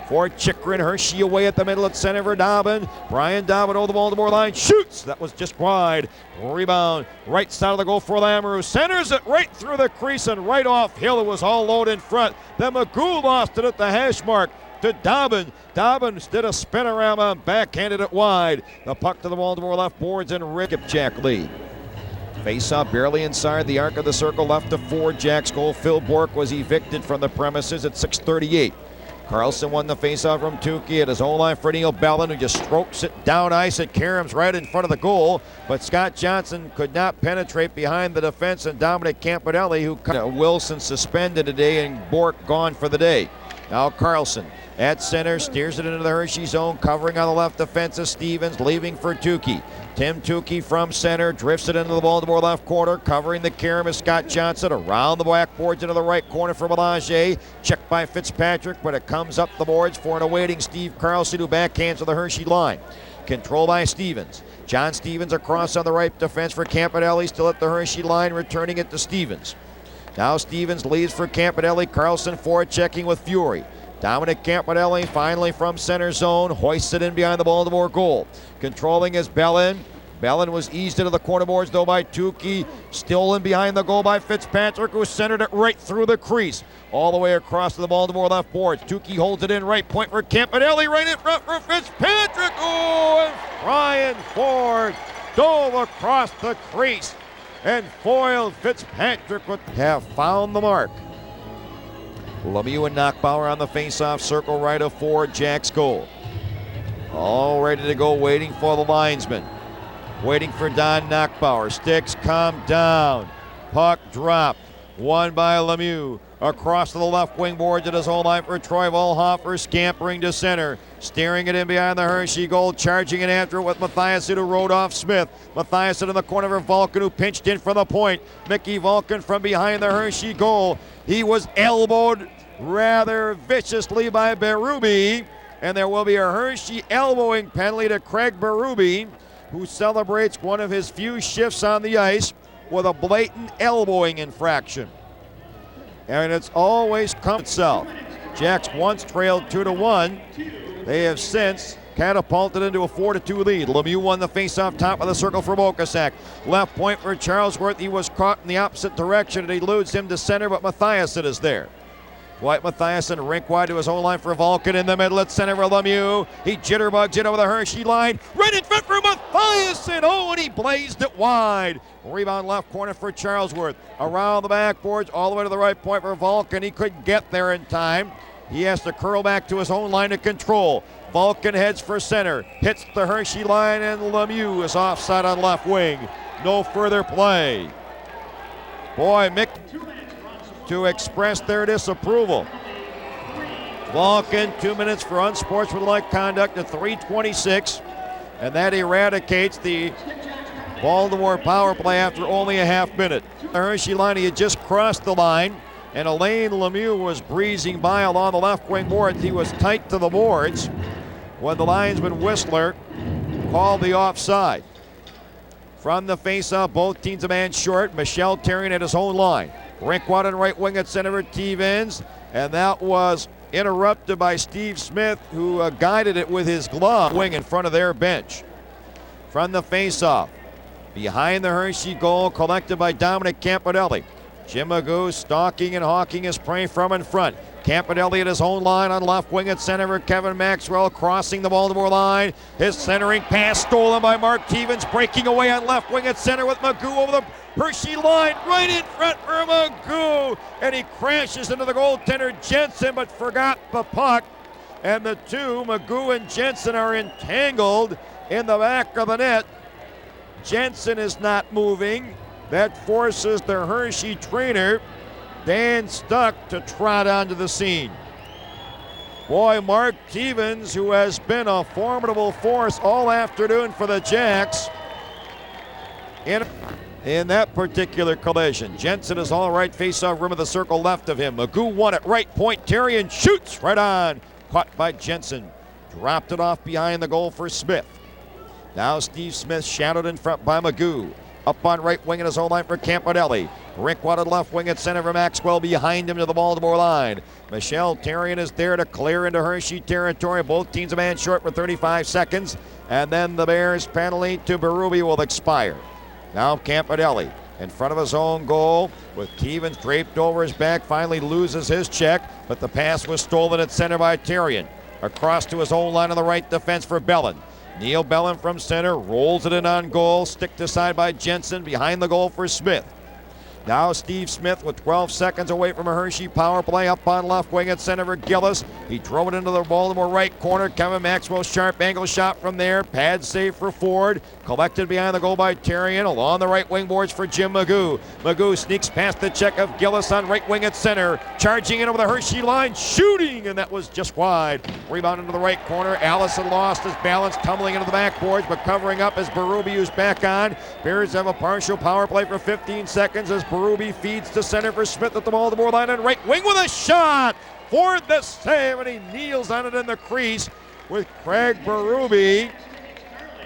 for Chikrin. Hershey away at the middle at center for Dobbin. Brian Dobbin over the Baltimore line. Shoots! That was just wide. Rebound. Right side of the goal for Lamoureux. Centers it right through the crease and right off Hill. It was all low in front. Then McGough lost it at the hash mark to Dobbin. Dobbin did a spinorama and backhanded it wide. The puck to the Baltimore left boards and Skipjack lead. Face-off barely inside the arc of the circle, left to Ford. Jack's goal. Phil Bork was evicted from the premises at 6:38. Carlson won the face-off from Tukey at his own line for Neil Bellin, who just strokes it down ice at Karam's right in front of the goal. But Scott Johnson could not penetrate behind the defense, and Dominic Campanelli, who Wilson suspended today, and Bork gone for the day. Now Carlson at center, steers it into the Hershey zone, covering on the left defense of Stevens, leaving for Tukey. Tim Tukey from center, drifts it into the Baltimore left corner, covering the Karam is Scott Johnson, around the blackboards into the right corner for Belanger. Checked by Fitzpatrick, but it comes up the boards for an awaiting Steve Carlson, who backhands to the Hershey line. Control by Stevens. John Stevens across on the right defense for Campanelli, still at the Hershey line, returning it to Stevens. Now Stevens leaves for Campanelli. Carlson forward checking with Fury. Dominic Campanelli finally from center zone, hoists it in behind the Baltimore goal. Controlling is Bellin. Bellin was eased into the corner boards though by Tukey. Still in behind the goal by Fitzpatrick, who centered it right through the crease. All the way across to the Baltimore left boards. Tukey holds it in right point for Campanelli, right in front for Fitzpatrick. Oh, and Brian Ford dove across the crease and foiled Fitzpatrick would have found the mark. Lemieux and Knockbauer on the face-off circle right of Ford, Jack's goal. All ready to go, waiting for the linesman. Waiting for Don Knockbauer. Sticks come down. Puck dropped. Won by Lemieux. Across to the left wing boards at his own line for Troy Volhofer, scampering to center. Steering it in behind the Hershey goal, charging it after it with Mathiasen, who rode off Smith. Mathiasen in the corner for Vulcan, who pinched in from the point. Mickey Vulcan from behind the Hershey goal. He was elbowed rather viciously by Berube, and there will be a Hershey elbowing penalty to Craig Berube, who celebrates one of his few shifts on the ice with a blatant elbowing infraction. And it's always come itself. Jacks once trailed 2-1. They have since catapulted into a 4-2 lead. Lemieux won the faceoff top of the circle for Mokasak. Left point for Charlesworth. He was caught in the opposite direction, and he eludes him to center, but Mathiasen is there. Dwight Mathiasen rink wide to his own line for Vulcan in the middle at center for Lemieux. He jitterbugs it over the Hershey line. Right in front for Mathiasen. Oh, and he blazed it wide. Rebound left corner for Charlesworth. Around the backboards, all the way to the right point for Vulcan. He couldn't get there in time. He has to curl back to his own line to control. Vulcan heads for center. Hits the Hershey line, and Lemieux is offside on left wing. No further play. Boy, Mick to express their disapproval. Vulcan, 2 minutes for unsportsmanlike conduct at 3:26, and that eradicates the Baltimore power play after only a half minute. The Hershey line, he had just crossed the line, and Alain Lemieux was breezing by along the left wing boards. He was tight to the boards when the linesman Whistler called the offside. From the faceoff, both teams a man short. Michel Terrien at his own line. Rinkwad and right wing at center for Stevens, and that was interrupted by Steve Smith, who guided it with his glove wing in front of their bench. From the faceoff, behind the Hershey goal, collected by Dominic Campanelli. Jim Magoo stalking and hawking his prey from in front. Campanelli at his own line on left wing at center for Kevin Maxwell, crossing the Baltimore line. His centering pass stolen by Mark Stevens, breaking away on left wing at center with Magoo over the Hershey line, right in front for Magoo, and he crashes into the goaltender Jensen, but forgot the puck. And the two, Magoo and Jensen, are entangled in the back of the net. Jensen is not moving. That forces the Hershey trainer, Dan Stuck, to trot onto the scene. Boy, Mark Stevens, who has been a formidable force all afternoon for the Jacks in that particular collision. Jensen is all right, face-off rim of the circle left of him. Magoo won at right point. Terrian shoots right on. Caught by Jensen. Dropped it off behind the goal for Smith. Now Steve Smith shadowed in front by Magoo. Up on right wing in his own line for Campanelli. Rinkwater left wing at center for Maxwell behind him to the Baltimore line. Michelle Terrian is there to clear into Hershey territory. Both teams a man short for 35 seconds. And then the Bears penalty to Berube will expire. Now Campanelli in front of his own goal with Stevens draped over his back. Finally loses his check, but the pass was stolen at center by Terrian. Across to his own line on the right defense for Bellin. Neil Bellin from center rolls it in on goal. Sticked aside by Jensen behind the goal for Smith. Now Steve Smith with 12 seconds away from a Hershey power play up on left wing at center for Gillis. He drove it into the Baltimore right corner. Kevin Maxwell sharp angle shot from there. Pad save for Ford. Collected behind the goal by Terrian. Along the right wing boards for Jim Magoo. Magoo sneaks past the check of Gillis on right wing at center. Charging in over the Hershey line. Shooting, and that was just wide. Rebound into the right corner. Allison lost his balance, tumbling into the backboards, but covering up as Berube is back on. Bears have a partial power play for 15 seconds as Berube feeds to center for Smith at the Baltimore line on right wing with a shot. Ford the save, and he kneels on it in the crease with Craig Berube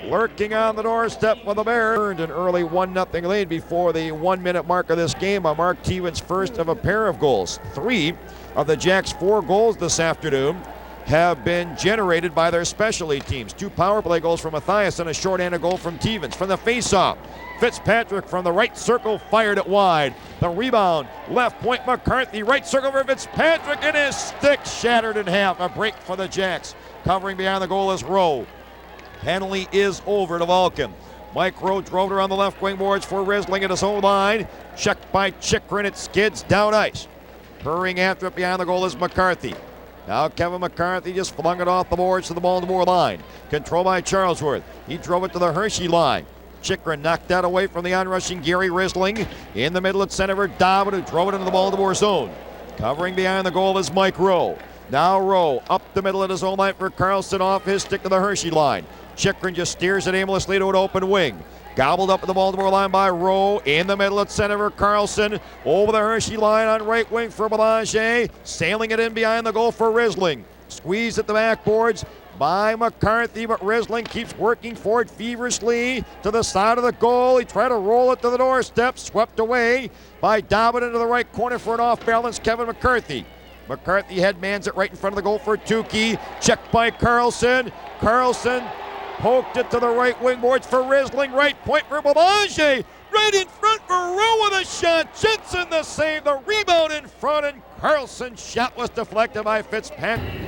lurking on the doorstep for the Bears. Earned an early 1-0 lead before the 1-minute mark of this game on Mark Stevens' first of a pair of goals. 3 of the Jacks' 4 goals this afternoon have been generated by their specialty teams. 2 power play goals from Matthias and a shorthanded goal from Stevens. From the face-off, Fitzpatrick from the right circle fired it wide. The rebound, left point McCarthy, right circle for Fitzpatrick, and his stick shattered in half. A break for the Jacks. Covering behind the goal is Rowe. Penalty is over to Vulcan. Mike Rowe drove it around the left wing boards for Risling at his own line. Checked by Chikrin, it skids down ice. Hurrying after it behind the goal is McCarthy. Now Kevin McCarthy just flung it off the boards to the Baltimore line. Control by Charlesworth. He drove it to the Hershey line. Chikrin knocked that away from the onrushing Gary Risling. In the middle at center for Dobbin, who drove it into the Baltimore zone. Covering behind the goal is Mike Rowe. Now Rowe up the middle at his own line for Carlson, off his stick to the Hershey line. Chikrin just steers it aimlessly to an open wing. Gobbled up at the Baltimore line by Rowe. In the middle at center for Carlson. Over the Hershey line on right wing for Belanger. Sailing it in behind the goal for Risling. Squeezed at the backboards by McCarthy, but Risling keeps working forward feverishly to the side of the goal. He tried to roll it to the doorstep. Swept away by Dobbin into the right corner for an off-balance Kevin McCarthy. McCarthy headmans it right in front of the goal for Tukey. Checked by Carlson. Carlson poked it to the right wing boards for Risling. Right point for Belanger. Right in front for Rowe with a shot. Jensen the save. The rebound in front, and Carlson's shot was deflected by Fitzpatrick.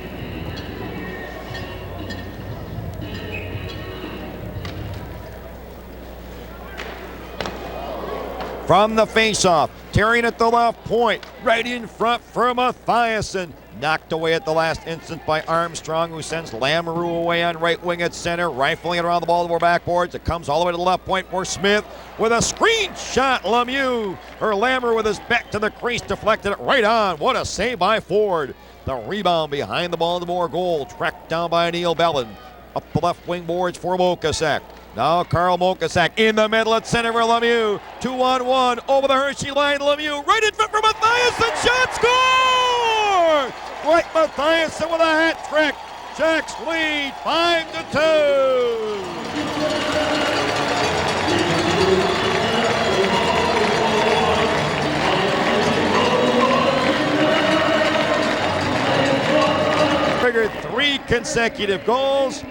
From the faceoff, Terrian at the left point, right in front for Matthiasen. Knocked away at the last instant by Armstrong, who sends Lamoureux away on right wing at center, rifling it around the Baltimore backboards. It comes all the way to the left point for Smith with a screen shot. Lamoureux with his back to the crease, deflected it right on. What a save by Ford. The rebound behind the Baltimore goal, tracked down by Neil Bellin. Up the left wing boards for Mokasak. Now Carl Mokasak in the middle at center for Lemieux. 2-on-1 over the Hershey line. Lemieux right in front for Matthiasen. Shot score! Right, Matthiasen with a hat trick. Jacks lead 5-2. Triggered 3 consecutive goals,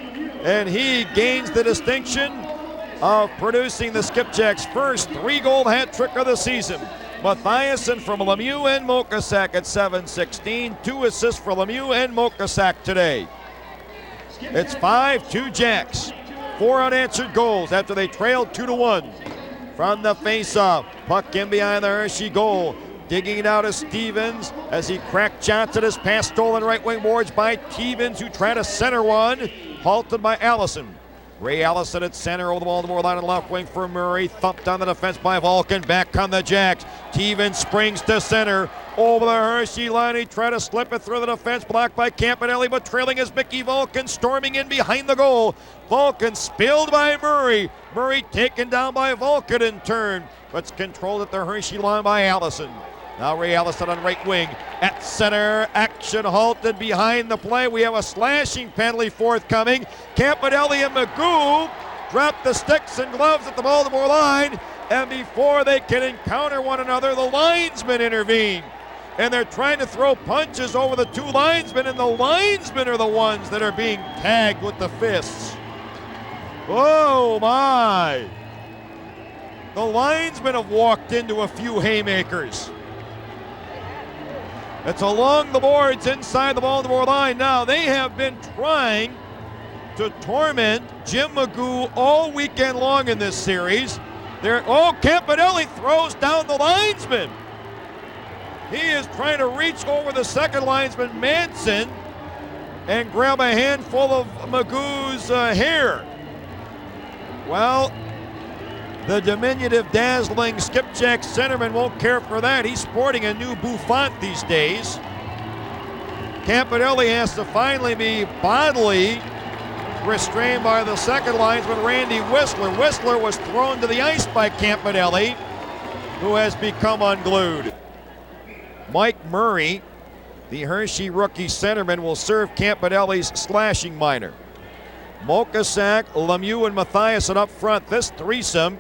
and he gains the distinction of producing the Skipjacks' first 3-goal hat trick of the season. Matthiasen from Lemieux and Mokasak at 7-16. 2 assists for Lemieux and Mokasak today. It's 5-2 Jacks. 4 unanswered goals after they trailed 2-1. From the face-off, puck in behind the Hershey goal. Digging it out of Stevens as he cracked Johnson. His pass stolen right wing boards by Stevens, who tried to center one. Halted by Allison. Ray Allison at center over the Baltimore line on the left wing for Murray. Thumped on the defense by Vulcan. Back come the Jacks. Teven springs to center. Over the Hershey line. He tried to slip it through the defense. Blocked by Campanelli, but trailing is Mickey Vulcan. Storming in behind the goal. Vulcan spilled by Murray. Murray taken down by Vulcan in turn, but it's controlled at the Hershey line by Allison. Now Ray Allison on right wing. At center, action halted behind the play. We have a slashing penalty forthcoming. Campanelli and Magoo drop the sticks and gloves at the Baltimore line, and before they can encounter one another, the linesmen intervene. And they're trying to throw punches over the two linesmen, and the linesmen are the ones that are being tagged with the fists. Oh my! The linesmen have walked into a few haymakers. It's along the boards inside the Baltimore line now. They have been trying to torment Jim Magoo all weekend long in this series. Campanelli throws down the linesman. He is trying to reach over the second linesman, Manson, and grab a handful of Magoo's hair. Well, the diminutive, dazzling Skipjacks centerman won't care for that. He's sporting a new bouffant these days. Campanelli has to finally be bodily restrained by the second linesman, Randy Whistler. Whistler was thrown to the ice by Campanelli, who has become unglued. Mike Murray, the Hershey rookie centerman, will serve Campanelli's slashing minor. Mokasak, Lemieux, and Mathiasen up front. This threesome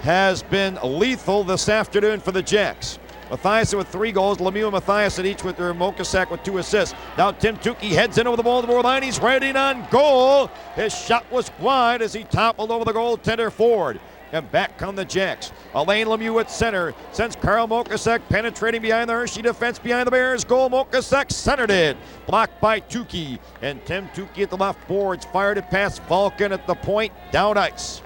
has been lethal this afternoon for the Jacks. Mathiasen with 3 goals, Lemieux and Mathiasen each with their Mokasak with 2 assists. Now Tim Tukey heads in over the Baltimore line. He's right in on goal. His shot was wide as he toppled over the goaltender Ford. And back come the Jacks. Alain Lemieux at center sends Carl Mokasak penetrating behind the Hershey defense behind the Bears goal. Mokasak centered it. Blocked by Tukey. And Tim Tukey at the left boards fired it past Vulcan at the point. Down ice.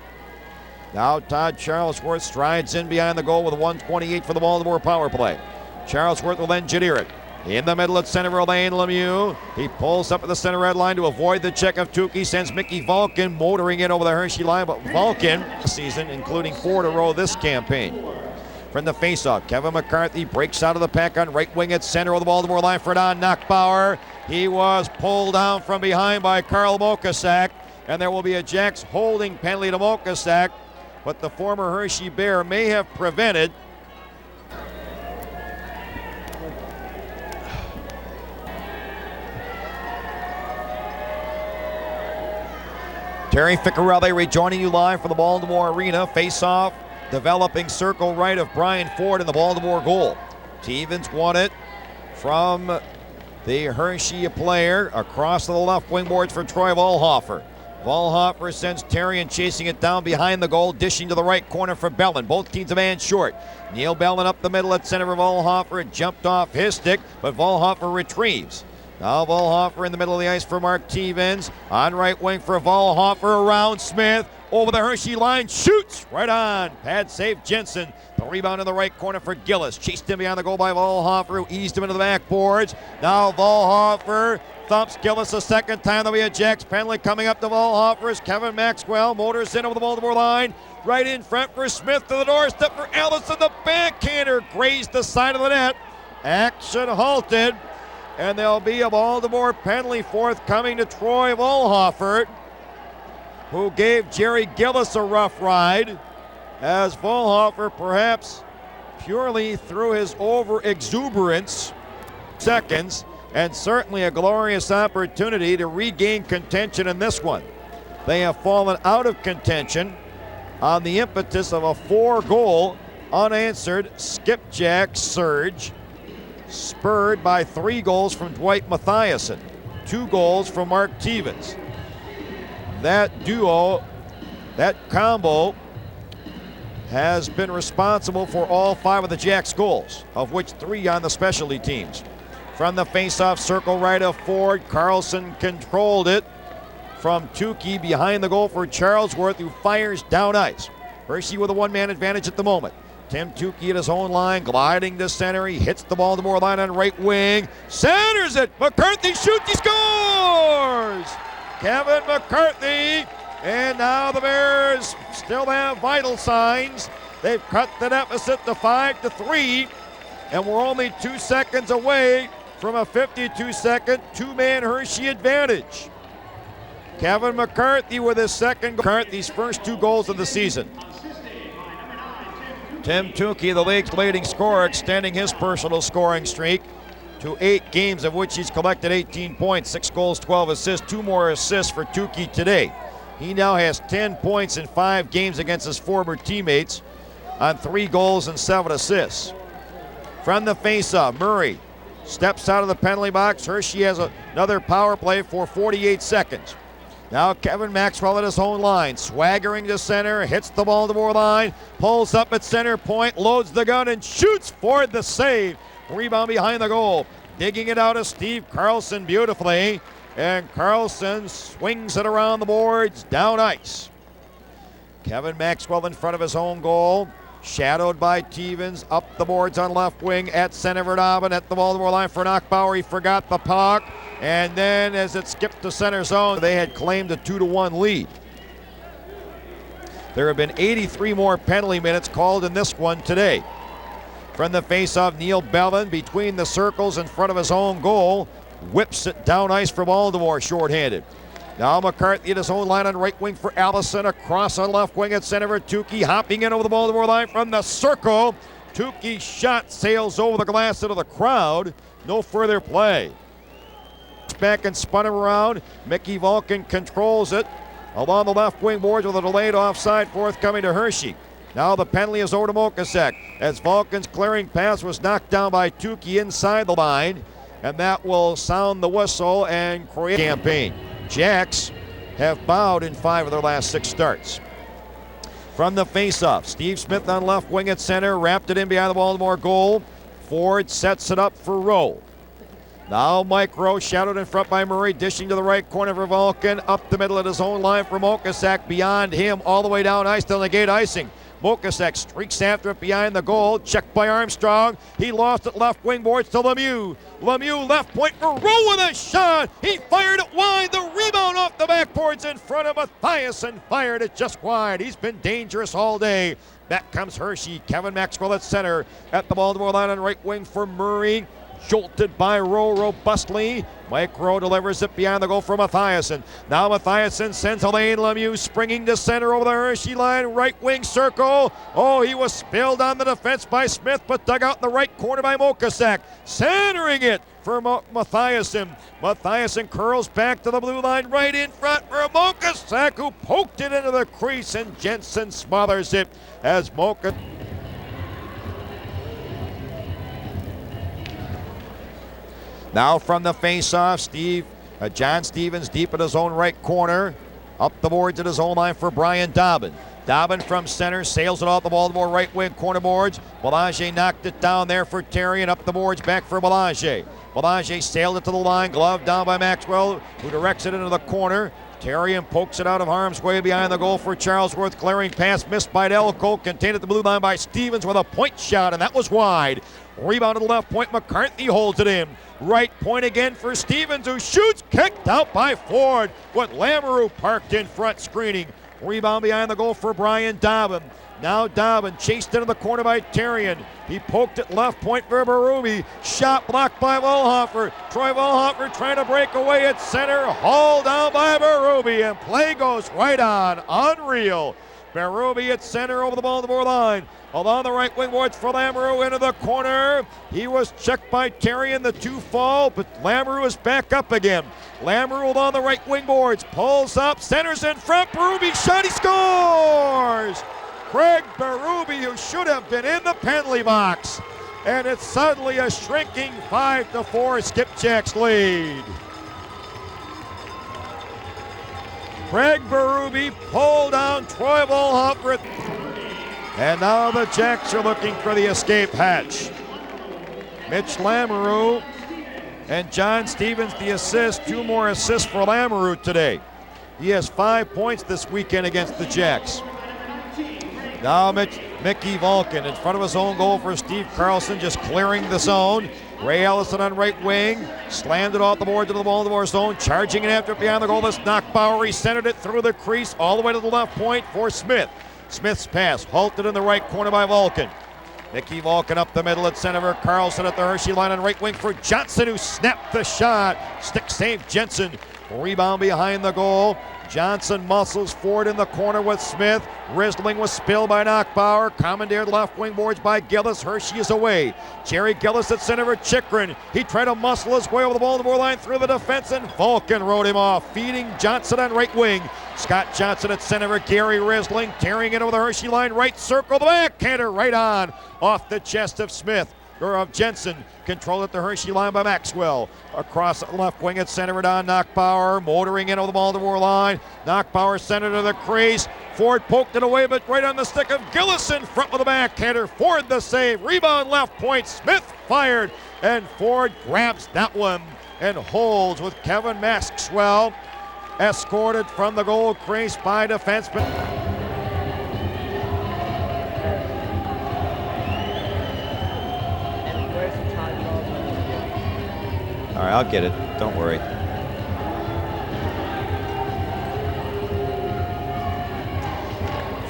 Now Todd Charlesworth strides in behind the goal with 1:28 for the Baltimore power play. Charlesworth will engineer it. In the middle at center, Alain Lemieux. He pulls up at the center red line to avoid the check of Tukey. Sends Mickey Vulcan motoring in over the Hershey line. But Vulcan, season, including 4 in a row this campaign. From the faceoff, Kevin McCarthy breaks out of the pack on right wing at center of the Baltimore line for Don Knockbauer. He was pulled down from behind by Carl Mokasak. And there will be a Jacks holding penalty to Mokasak. But the former Hershey Bear may have prevented Terry Ficcarelli rejoining you live from the Baltimore Arena. Face-off, developing circle right of Brian Ford in the Baltimore goal. Stevens won it from the Hershey player across to the left wing boards for Troy Volhofer. Volhofer sends Terrian chasing it down behind the goal, dishing to the right corner for Bellin. Both teams a man short. Neil Bellin up the middle at center for Volhofer. It jumped off his stick, but Volhofer retrieves. Now Volhofer in the middle of the ice for Mark Stevens. On right wing for Volhofer around Smith. Over the Hershey line, shoots right on. Pad save Jensen. The rebound in the right corner for Gillis. Chased in behind the goal by Volhofer, who eased him into the backboards. Now Volhofer thumps Gillis a second time. There'll be a Jacks penalty coming up to Volhofer as Kevin Maxwell motors in over the Baltimore line. Right in front for Smith to the doorstep for Allison. The backhander grazed the side of the net. Action halted. And there'll be a Baltimore penalty forthcoming to Troy Volhofer, who gave Jerry Gillis a rough ride, as Volhofer, perhaps purely through his over-exuberance, seconds, and certainly a glorious opportunity to regain contention in this one. They have fallen out of contention on the impetus of a 4-goal unanswered Skipjack surge, spurred by 3 goals from Dwight Mathiasen, 2 goals from Mark Stevens. That duo, that combo, has been responsible for all 5 of the Jacks goals, of which 3 on the specialty teams. From the faceoff circle right of Ford, Carlson controlled it from Tukey behind the goal for Charlesworth, who fires down ice. Hershey with a 1-man advantage at the moment. Tim Tukey at his own line, gliding to center. He hits the Baltimore line on right wing. Centers it. McCarthy shoots. He scores! Kevin McCarthy And now the Bears still have vital signs. They've cut the deficit to 5-3, and we're only 2 seconds away from a 52-second two-man Hershey advantage. Kevin McCarthy with his second goal. McCarthy's first 2 goals of the season. Tim Tukey, the league's leading scorer, extending his personal scoring streak to 8 games, of which he's collected 18 points, 6 goals, 12 assists, 2 more assists for Tukey today. He now has 10 points in 5 games against his former teammates on 3 goals and 7 assists. From the faceoff, Murray steps out of the penalty box. Hershey has another power play for 48 seconds. Now Kevin Maxwell at his own line, swaggering to center, hits the Baltimore line, pulls up at center point, loads the gun and shoots for the save. Rebound behind the goal. Digging it out of Steve Carlson beautifully. And Carlson swings it around the boards, down ice. Kevin Maxwell in front of his own goal. Shadowed by Stevens, up the boards on left wing at center for Dobbin, at the Baltimore line for Knockbauer. He forgot the puck. And then as it skipped to center zone, they had claimed a 2-1 lead. There have been 83 more penalty minutes called in this one today. From the faceoff, Neil Bellin between the circles in front of his own goal. Whips it down ice for Baltimore, shorthanded. Now McCarthy at his own line on right wing for Allison. Across on left wing at center for Tukey. Hopping in over the Baltimore line from the circle. Tukey's shot sails over the glass into the crowd. No further play. Back and spun him around. Mickey Vulcan controls it along the left wing boards with a delayed offside forthcoming to Hershey. Now the penalty is over to Mokasek as Vulcan's clearing pass was knocked down by Tukey inside the line. And that will sound the whistle and create a campaign. Jacks have bowed in 5 of their last 6 starts. From the faceoff, Steve Smith on left wing at center, wrapped it in behind the Baltimore goal. Ford sets it up for Rowe. Now Mike Rowe shadowed in front by Murray, dishing to the right corner for Vulcan, up the middle at his own line for Mokasek, beyond him all the way down ice to negate icing. Mokasek streaks after it behind the goal, checked by Armstrong. He lost it left wing boards to Lemieux. Lemieux left point for Rowe with a shot. He fired it wide. The rebound off the backboards in front of Mathias and fired it just wide. He's been dangerous all day. Back comes Hershey. Kevin Maxwell at center at the Baltimore line on right wing for Murray. Jolted by Rowe robustly. Mike Rowe delivers it behind the goal for Mathiasen. Now Mathiasen sends Alain Lemieux springing to center over the Hershey line. Right wing circle. Oh, he was spilled on the defense by Smith, but dug out in the right corner by Mokasek. Centering it for Mathiasen. Mathiasen curls back to the blue line right in front for Mokasek, who poked it into the crease, and Jensen smothers it as Mokasek. Now from the faceoff, John Stevens deep in his own right corner. Up the boards at his own line for Brian Dobbin. Dobbin from center, sails it off the Baltimore right wing corner boards. Belanger knocked it down there for Terry, and up the boards back for Belanger. Belanger sailed it to the line, glove down by Maxwell, who directs it into the corner. Terrian pokes it out of harm's way behind the goal for Charlesworth. Clearing pass missed by Delco. Contained at the blue line by Stevens with a point shot, and that was wide. Rebound to the left point. McCarthy holds it in. Right point again for Stevens, who shoots. Kicked out by Ford with Lamoureux parked in front screening. Rebound behind the goal for Brian Dobbin. Now Dobbin chased into the corner by Terrian. He poked it left point for Berube. Shot blocked by Volhofer. Troy Volhofer trying to break away at center. Hauled down by Berube, and play goes right on. Unreal. Berube at center over the Baltimore line. Along the right wing boards for Lamoureux into the corner. He was checked by Terrian. The 2 fall, but Lamoureux is back up again. Lamoureux along the right wing boards. Pulls up, centers in front. Berube shot, he scores! Craig Berube, who should have been in the penalty box. And it's suddenly a shrinking 5-4 Skipjacks lead. Craig Berube pulled down Troy Volhofer. And now the Jacks are looking for the escape hatch. Mitch Lamoureux and John Stevens the assist. 2 more assists for Lamoureux today. He has 5 points this weekend against the Jacks. Now Mickey Vulcan in front of his own goal for Steve Carlson, just clearing the zone. Ray Allison on right wing, slammed it off the board to the Baltimore zone, charging it after it behind the goal. This Knockbauer, he centered it through the crease all the way to the left point for Smith. Smith's pass halted in the right corner by Vulcan. Mickey Vulcan up the middle at center for Carlson at the Hershey line on right wing for Johnson, who snapped the shot. Stick save Jensen. Rebound behind the goal. Johnson muscles forward in the corner with Smith. Risling was spilled by Knockbauer. Commandeered left wing boards by Gillis. Hershey is away. Jerry Gillis at center for Chikrin. He tried to muscle his way over the Baltimore line through the defense, and Vulcan rode him off, feeding Johnson on right wing. Scott Johnson at center for Gary Risling, tearing it over the Hershey line. Right circle, the backhander right on off the chest of Smith. Or of Jensen, controlled at the Hershey line by Maxwell. Across the left wing at center for Don Knockbauer, motoring in over the Baltimore line. Knockbauer centered to the crease. Ford poked it away, but right on the stick of Gillis in front with the backhander. Ford the save. Rebound left point. Smith fired, and Ford grabs that one and holds with Kevin Maxwell escorted from the goal crease by defenseman. All right, I'll get it. Don't worry.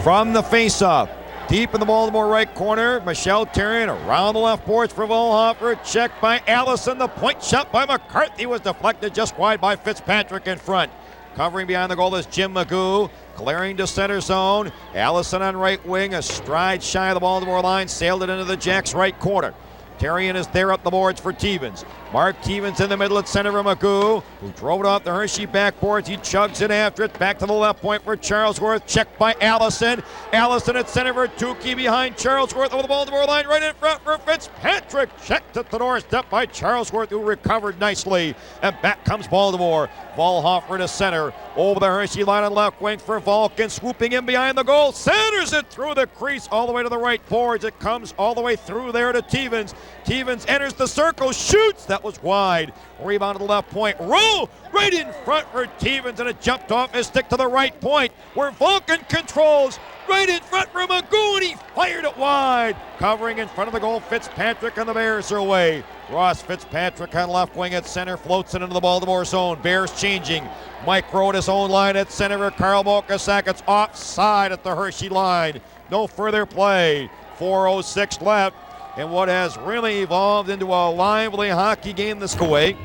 From the faceoff, deep in the Baltimore right corner, Michelle Terrian around the left boards for Volhofer. Checked by Allison. The point shot by McCarthy was deflected just wide by Fitzpatrick in front. Covering behind the goal is Jim Magoo. Clearing to center zone. Allison on right wing, a stride shy of the Baltimore line, sailed it into the Jacks' right corner. Terrian is there up the boards for Tevens. Mark Tevens in the middle at center for Magoo, who drove it off the Hershey backboards. He chugs it after it. Back to the left point for Charlesworth. Checked by Allison. Allison at center for Tukey behind Charlesworth over the Baltimore line. Right in front for Fitzpatrick. Checked at the doorstep by Charlesworth, who recovered nicely. And back comes Baltimore. Volhofer to center. Over the Hershey line on left wing for Vulcan. Swooping in behind the goal. Centers it through the crease all the way to the right boards. It comes all the way through there to Tevens. Tevens enters the circle. Shoots. That was wide. Rebound to the left point. Roll right in front for Tevens, and it jumped off his stick to the right point where Vulcan controls. Right in front for Magoo, and he fired it wide. Covering in front of the goal, Fitzpatrick, and the Bears are away. Ross Fitzpatrick on left wing at center, floats it into the Baltimore zone. Bears changing. Mike Rowe at his own line at center for Carl Mokasak. It's offside at the Hershey line. No further play. 4:06 left. And what has really evolved into a lively hockey game this way.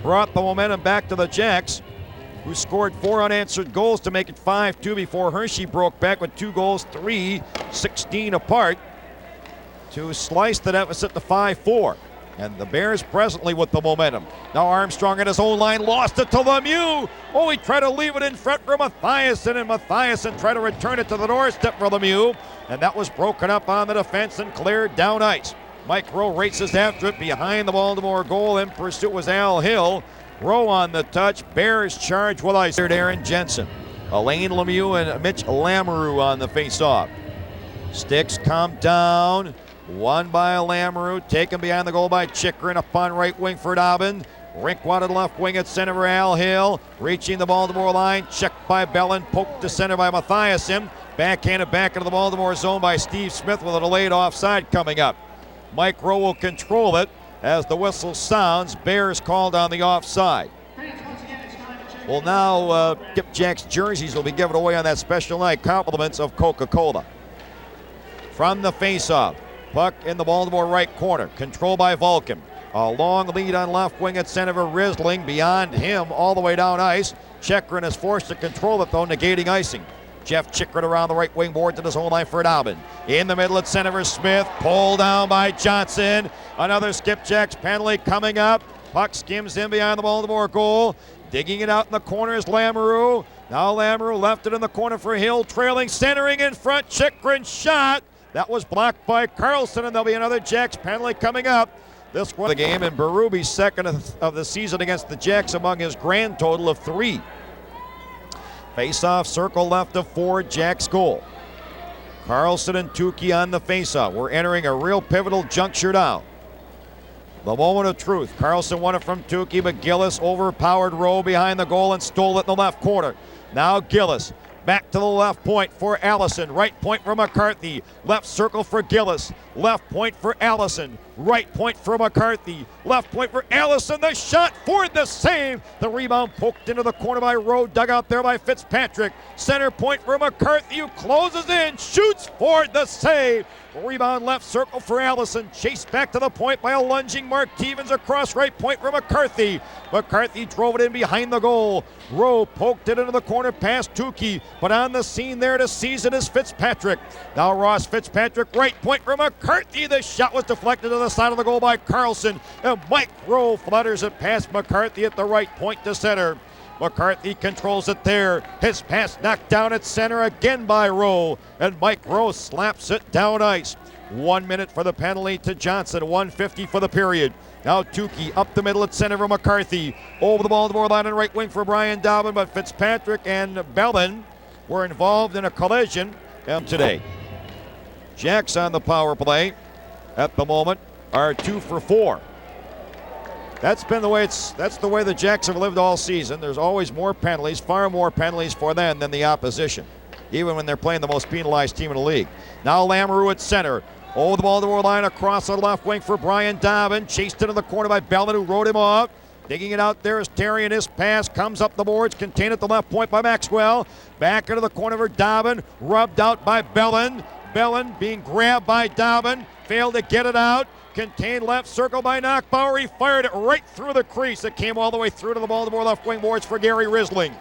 Brought the momentum back to the Jacks, who scored 4 unanswered goals to make it 5-2 before Hershey broke back with 2 goals, 3-16 apart, to slice the deficit to 5-4. And the Bears presently with the momentum. Now Armstrong at his own line, lost it to Lemieux. Oh, he tried to leave it in front for Mathiasen, and Mathiasen tried to return it to the doorstep for Lemieux. And that was broken up on the defense and cleared down ice. Mike Rowe races after it behind the Baltimore goal. In pursuit was Al Hill. Rowe on the touch. Bears charge with ice. Aaron Jensen. Alain Lemieux and Mitch Lamoureux on the face-off. Sticks come down. Won by Lamoureux. Taken behind the goal by Chikrin. Up on right wing for Dobbin. Rink wanted left wing at center for Al Hill. Reaching the Baltimore line. Checked by Bellin. Poked to center by Mathiasen. Backhanded back into the Baltimore zone by Steve Smith with a delayed offside coming up. Mike Rowe will control it as the whistle sounds. Bears called on the offside. Well, now Skipjacks jerseys will be given away on that special night. Compliments of Coca-Cola. From the faceoff, puck in the Baltimore right corner. Controlled by Vulcan. A long lead on left wing at center for Risling. Beyond him, all the way down ice. Chikrin is forced to control it, though, negating icing. Jeff Chikrin around the right wing board to his own line for Dobbin. In the middle at center for Smith. Pulled down by Johnson. Another Skipjacks penalty coming up. Puck skims in behind the Baltimore goal. Digging it out in the corner is Lamoureux. Now Lamoureux left it in the corner for Hill. Trailing, centering in front. Chikrin shot. That was blocked by Carlson, and there'll be another Jacks penalty coming up. This one the game, and Berube's second of the season against the Jacks among his grand total of 3. Face-off circle left of Ford, Jacks goal. Carlson and Tukey on the face-off. We're entering a real pivotal juncture now. The moment of truth. Carlson won it from Tukey, but Gillis overpowered Rowe behind the goal and stole it in the left corner. Now Gillis Back to the left point for Allison. Right point for McCarthy. Left circle for Gillis. Left point for Allison. Right point for McCarthy. Left point for Allison. The shot for the save. The rebound poked into the corner by Rowe. Dug out there by Fitzpatrick. Center point for McCarthy, who closes in. Shoots for the save. Rebound left circle for Allison. Chased back to the point by a lunging Mark Stevens across right point for McCarthy. McCarthy drove it in behind the goal. Rowe poked it into the corner past Tukey, but on the scene there to seize it is Fitzpatrick. Now Ross Fitzpatrick, right point for McCarthy. The shot was deflected to the side of the goal by Carlson, and Mike Rowe flutters it past McCarthy at the right point to center. McCarthy controls it there. His pass knocked down at center again by Rowe, and Mike Rowe slaps it down ice. 1 minute for the penalty to Johnson, 1:50 for the period. Now Tukey up the middle at center for McCarthy. Over the Baltimore line and right wing for Brian Dobbin, but Fitzpatrick and Bellin were involved in a collision today. Jacks on the power play at the moment are 2 for 4. That's the way the Jacks have lived all season. There's always more penalties, far more penalties for them than the opposition, even when they're playing the most penalized team in the league. Now Lamoureux at center. Over the Baltimore line across the left wing for Brian Dobbin. Chased into the corner by Bellin, who rode him off. Digging it out there is Terry, and his pass comes up the boards, contained at the left point by Maxwell. Back into the corner for Dobbin, rubbed out by Bellin. Bellin being grabbed by Dobbin, failed to get it out. Contained left circle by Knockbauer. He fired it right through the crease. It came all the way through to the Baltimore left wing boards for Gary Risling.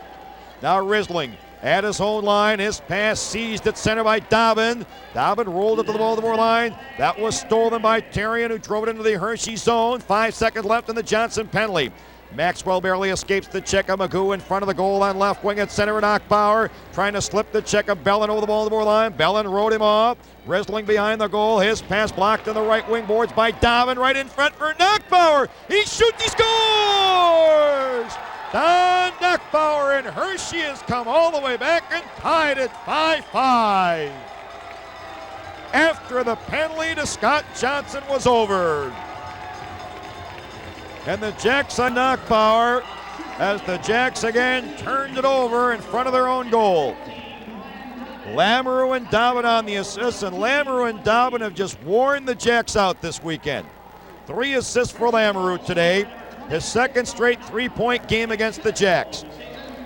Now Risling at his own line. His pass seized at center by Dobbin. Dobbin rolled it to the Baltimore line. That was stolen by Terrian, who drove it into the Hershey zone. 5 seconds left in the Johnson penalty. Maxwell barely escapes the check of Magoo in front of the goal on left wing at center. Knockbauer trying to slip the check of Bellin over the Baltimore line. Bellin rode him off. Risling behind the goal. His pass blocked on the right wing boards by Dobbin, right in front for Knockbauer. He shoots, he scores! Don Knockbauer, and Hershey has come all the way back and tied it 5-5. After the penalty to Scott Johnson was over. And the Jacks on Knockbauer, as the Jacks again turned it over in front of their own goal. Lamoureux and Dobbin on the assists, and Lamoureux and Dobbin have just worn the Jacks out this weekend. 3 assists for Lamoureux today. His second straight three-point game against the Jacks.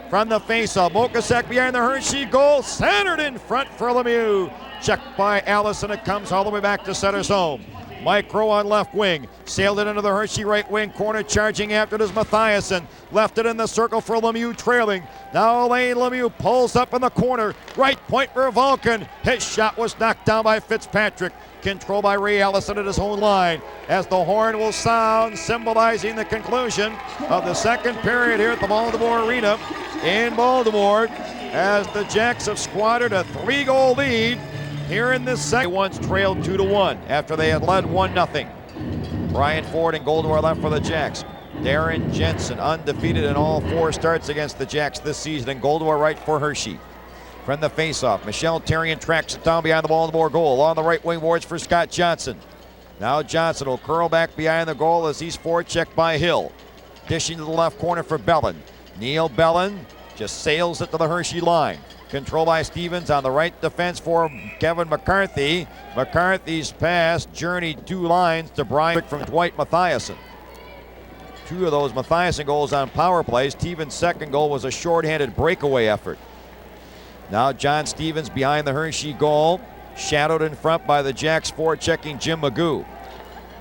From the faceoff, Mokasak behind the Hershey goal, centered in front for Lemieux. Checked by Allison, it comes all the way back to center zone. Mike Rowe on left wing, sailed it into the Hershey right wing corner, charging after it is Mathiasen. Left it in the circle for Lemieux trailing. Now Alain Lemieux pulls up in the corner, right point for Vulcan. His shot was knocked down by Fitzpatrick. Controlled by Ray Allison at his own line, as the horn will sound, symbolizing the conclusion of the second period here at the Baltimore Arena in Baltimore, as the Jacks have squandered a 3-goal lead here in this second. They once trailed 2-1 after they had led 1-0. Brian Ford and Goldwar left for the Jacks. Darren Jensen undefeated in all 4 starts against the Jacks this season, and Goldwar right for Hershey. From the faceoff, Michelle Terrian tracks it down behind the Baltimore goal. On the right wing boards for Scott Johnson. Now Johnson will curl back behind the goal as he's forechecked by Hill. Dishing to the left corner for Bellin. Neil Bellin just sails it to the Hershey line. Control by Stevens on the right defense for Kevin McCarthy. McCarthy's pass journeyed 2 lines to Brian from Dwight Mathiasen. 2 of those Mathiasen goals on power plays. Stevens' second goal was a shorthanded breakaway effort. Now John Stevens behind the Hershey goal, shadowed in front by the Jacks forechecking Jim Magoo.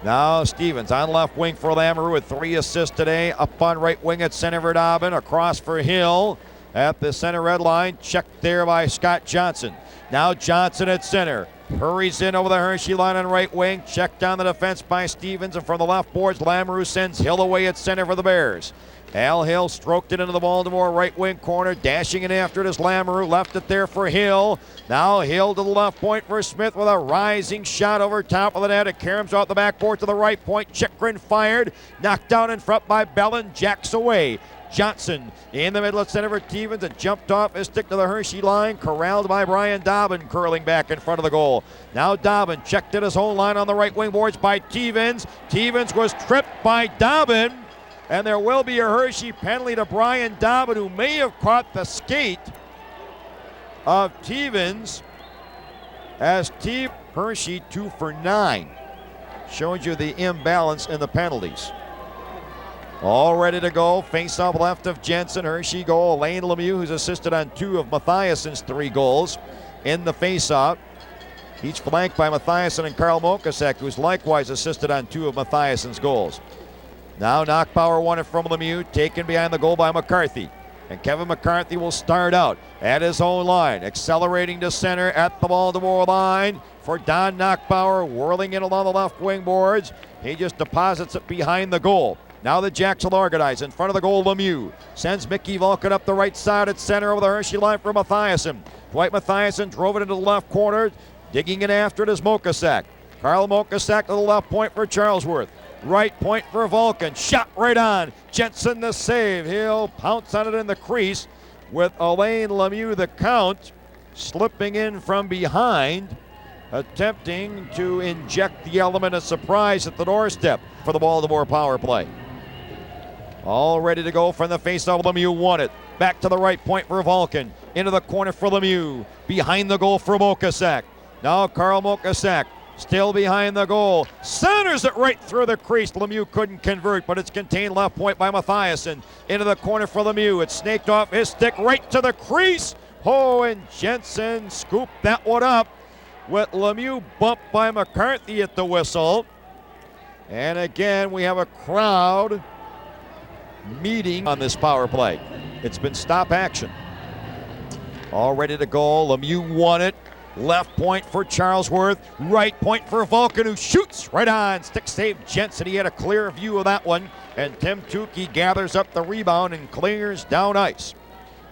Now Stevens on left wing for Lamoureux with 3 assists today. Up on right wing at center for Dobbin, across for Hill. At the center red line, checked there by Scott Johnson. Now Johnson at center. Hurries in over the Hershey line on right wing. Checked down the defense by Stevens, and from the left boards, Lamoureux sends Hill away at center for the Bears. Al Hill stroked it into the Baltimore right wing corner, dashing it after it as Lamoureux left it there for Hill. Now Hill to the left point for Smith with a rising shot over top of the net. It caroms out the backboard to the right point. Chikrin fired, knocked down in front by Bellin. Jacks away. Johnson in the middle at center for Stevens. It jumped off his stick to the Hershey line, corralled by Brian Dobbin, curling back in front of the goal. Now Dobbin checked at his own line on the right wing boards by Stevens. Stevens was tripped by Dobbin, and there will be a Hershey penalty to Brian Dobbin, who may have caught the skate of Stevens as Team Hershey 2 for 9. Shows you the imbalance in the penalties. All ready to go. Face off left of Jensen. Hershey goal. Elaine Lemieux, who's assisted on 2 of Mathiassen's 3 goals in the face-off. Each flanked by Mathiasen and Carl Mokasek, who's likewise assisted on 2 of Mathiasen's goals. Now Knockbauer won it from Lemieux, taken behind the goal by McCarthy. And Kevin McCarthy will start out at his own line, accelerating to center at the Baltimore line for Don Knockbauer, whirling in along the left wing boards. He just deposits it behind the goal. Now the Jacks will organize. In front of the goal, Lemieux sends Mickey Vulcan up the right side at center over the Hershey line for Mathiasen. Dwight Mathiasen drove it into the left corner. Digging in after it is Mokasek. Carl Mokasek to the left point for Charlesworth. Right point for Vulcan. Shot right on. Jensen the save. He'll pounce on it in the crease with Elaine Lemieux the count. Slipping in from behind. Attempting to inject the element of surprise at the doorstep for the Baltimore power play. All ready to go from the faceoff. Lemieux won it. Back to the right point for Vulcan. Into the corner for Lemieux. Behind the goal for Mokasek. Now Carl Mokasek still behind the goal. Centers it right through the crease. Lemieux couldn't convert, but it's contained left point by Mathiasen. Into the corner for Lemieux. It snaked off his stick right to the crease. Oh, and Jensen scooped that one up with Lemieux bumped by McCarthy at the whistle. And again, we have a crowd meeting on this power play. It's been stop action. All ready to go. Lemieux won it. Left point for Charlesworth. Right point for Vulcan, who shoots right on. Stick save Jensen. He had a clear view of that one. And Tim Tukey gathers up the rebound and clears down ice.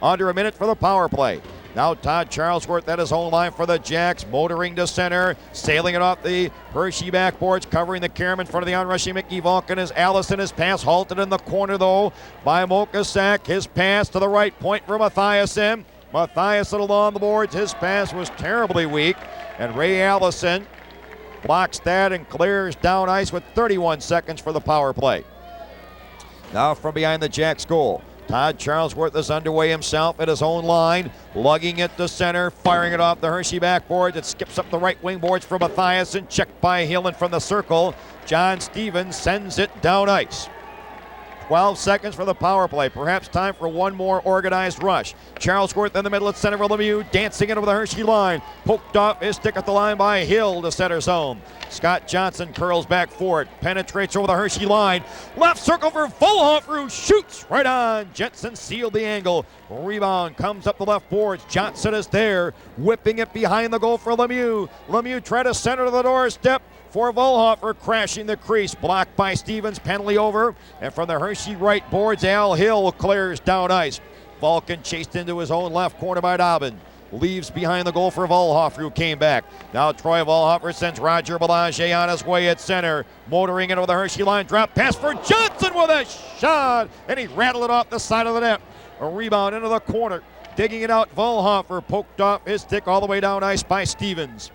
Under a minute for the power play. Now Todd Charlesworth at his own line for the Jacks, motoring to center, sailing it off the Hershey backboards, covering the carom in front of the onrushing Mickey Vulcan as Allison. His pass halted in the corner though by Mokasek. His pass to the right point for Mathiasen. Mathiasen along the boards. His pass was terribly weak, and Ray Allison blocks that and clears down ice with 31 seconds for the power play. Now from behind the Jacks goal, Todd Charlesworth is underway himself at his own line, lugging it to center, firing it off the Hershey backboards. It skips up the right wing boards for Mathiasen, checked by Hillen from the circle. John Stevens sends it down ice. 12 seconds for the power play. Perhaps time for one more organized rush. Charlesworth in the middle at center for Lemieux, dancing into the Hershey line. Poked off his stick at the line by Hill to center zone. Scott Johnson curls back for it, penetrates over the Hershey line. Left circle for Volhofer, who shoots right on. Jensen sealed the angle. Rebound comes up the left boards. Johnson is there, whipping it behind the goal for Lemieux. Lemieux tried to center to the doorstep for Volhofer, crashing the crease. Blocked by Stevens, penalty over. And from the Hershey right boards, Al Hill clears down ice. Vulcan chased into his own left corner by Dobbin. Leaves behind the goal for Volhofer, who came back. Now Troy Volhofer sends Roger Belanger on his way at center. Motoring into the Hershey line. Drop pass for Johnson with a shot. And he rattled it off the side of the net. A rebound into the corner. Digging it out, Volhofer poked off his stick all the way down ice by Stevens.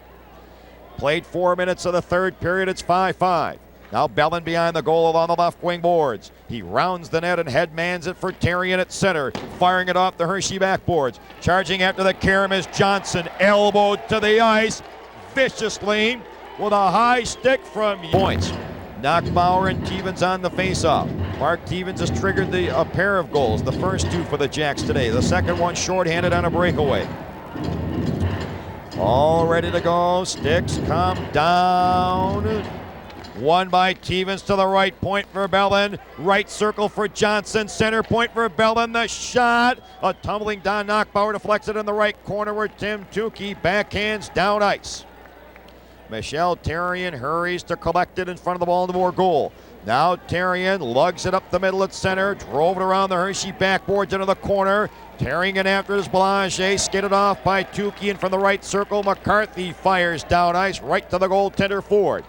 Played 4 minutes of the third period. It's 5-5. Now Bellin behind the goal along the left wing boards. He rounds the net and headmans it for Terrian at center. Firing it off the Hershey backboards. Charging after the carom is Johnson. Elbowed to the ice viciously with a high stick from points. Knockbauer and Stevens on the faceoff. Mark Stevens has triggered a pair of goals. The first 2 for the Jacks today. The second one shorthanded on a breakaway. All ready to go. Sticks come down. Won by Stevens to the right point for Bellin. Right circle for Johnson. Center point for Bellin. The shot. A tumbling Don Knockbauer deflects it in the right corner where Tim Tukey backhands down ice. Michelle Terrian hurries to collect it in front of the Baltimore goal. Now Terrian lugs it up the middle at center. Drove it around the Hershey backboards into the corner. Tearing it after his Belanger, skidded off by Tukey, and from the right circle, McCarthy fires down ice right to the goaltender Ford.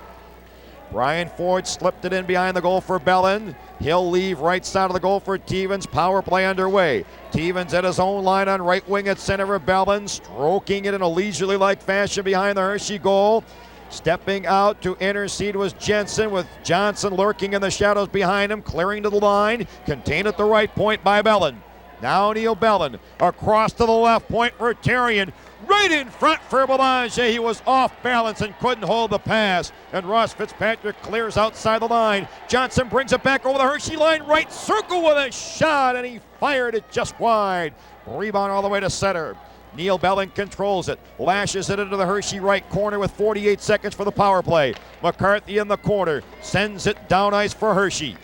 Brian Ford slipped it in behind the goal for Bellin. He'll leave right side of the goal for Stevens. Power play underway. Stevens at his own line on right wing at center for Bellin, stroking it in a leisurely-like fashion behind the Hershey goal. Stepping out to intercede was Jensen, with Johnson lurking in the shadows behind him, clearing to the line, contained at the right point by Bellin. Now Neil Bellin across to the left point for Terrien. Right in front for Belanger. He was off balance and couldn't hold the pass. And Ross Fitzpatrick clears outside the line. Johnson brings it back over the Hershey line. Right circle with a shot, and he fired it just wide. Rebound all the way to center. Neil Bellin controls it, lashes it into the Hershey right corner with 48 seconds for the power play. McCarthy in the corner, sends it down ice for Hershey.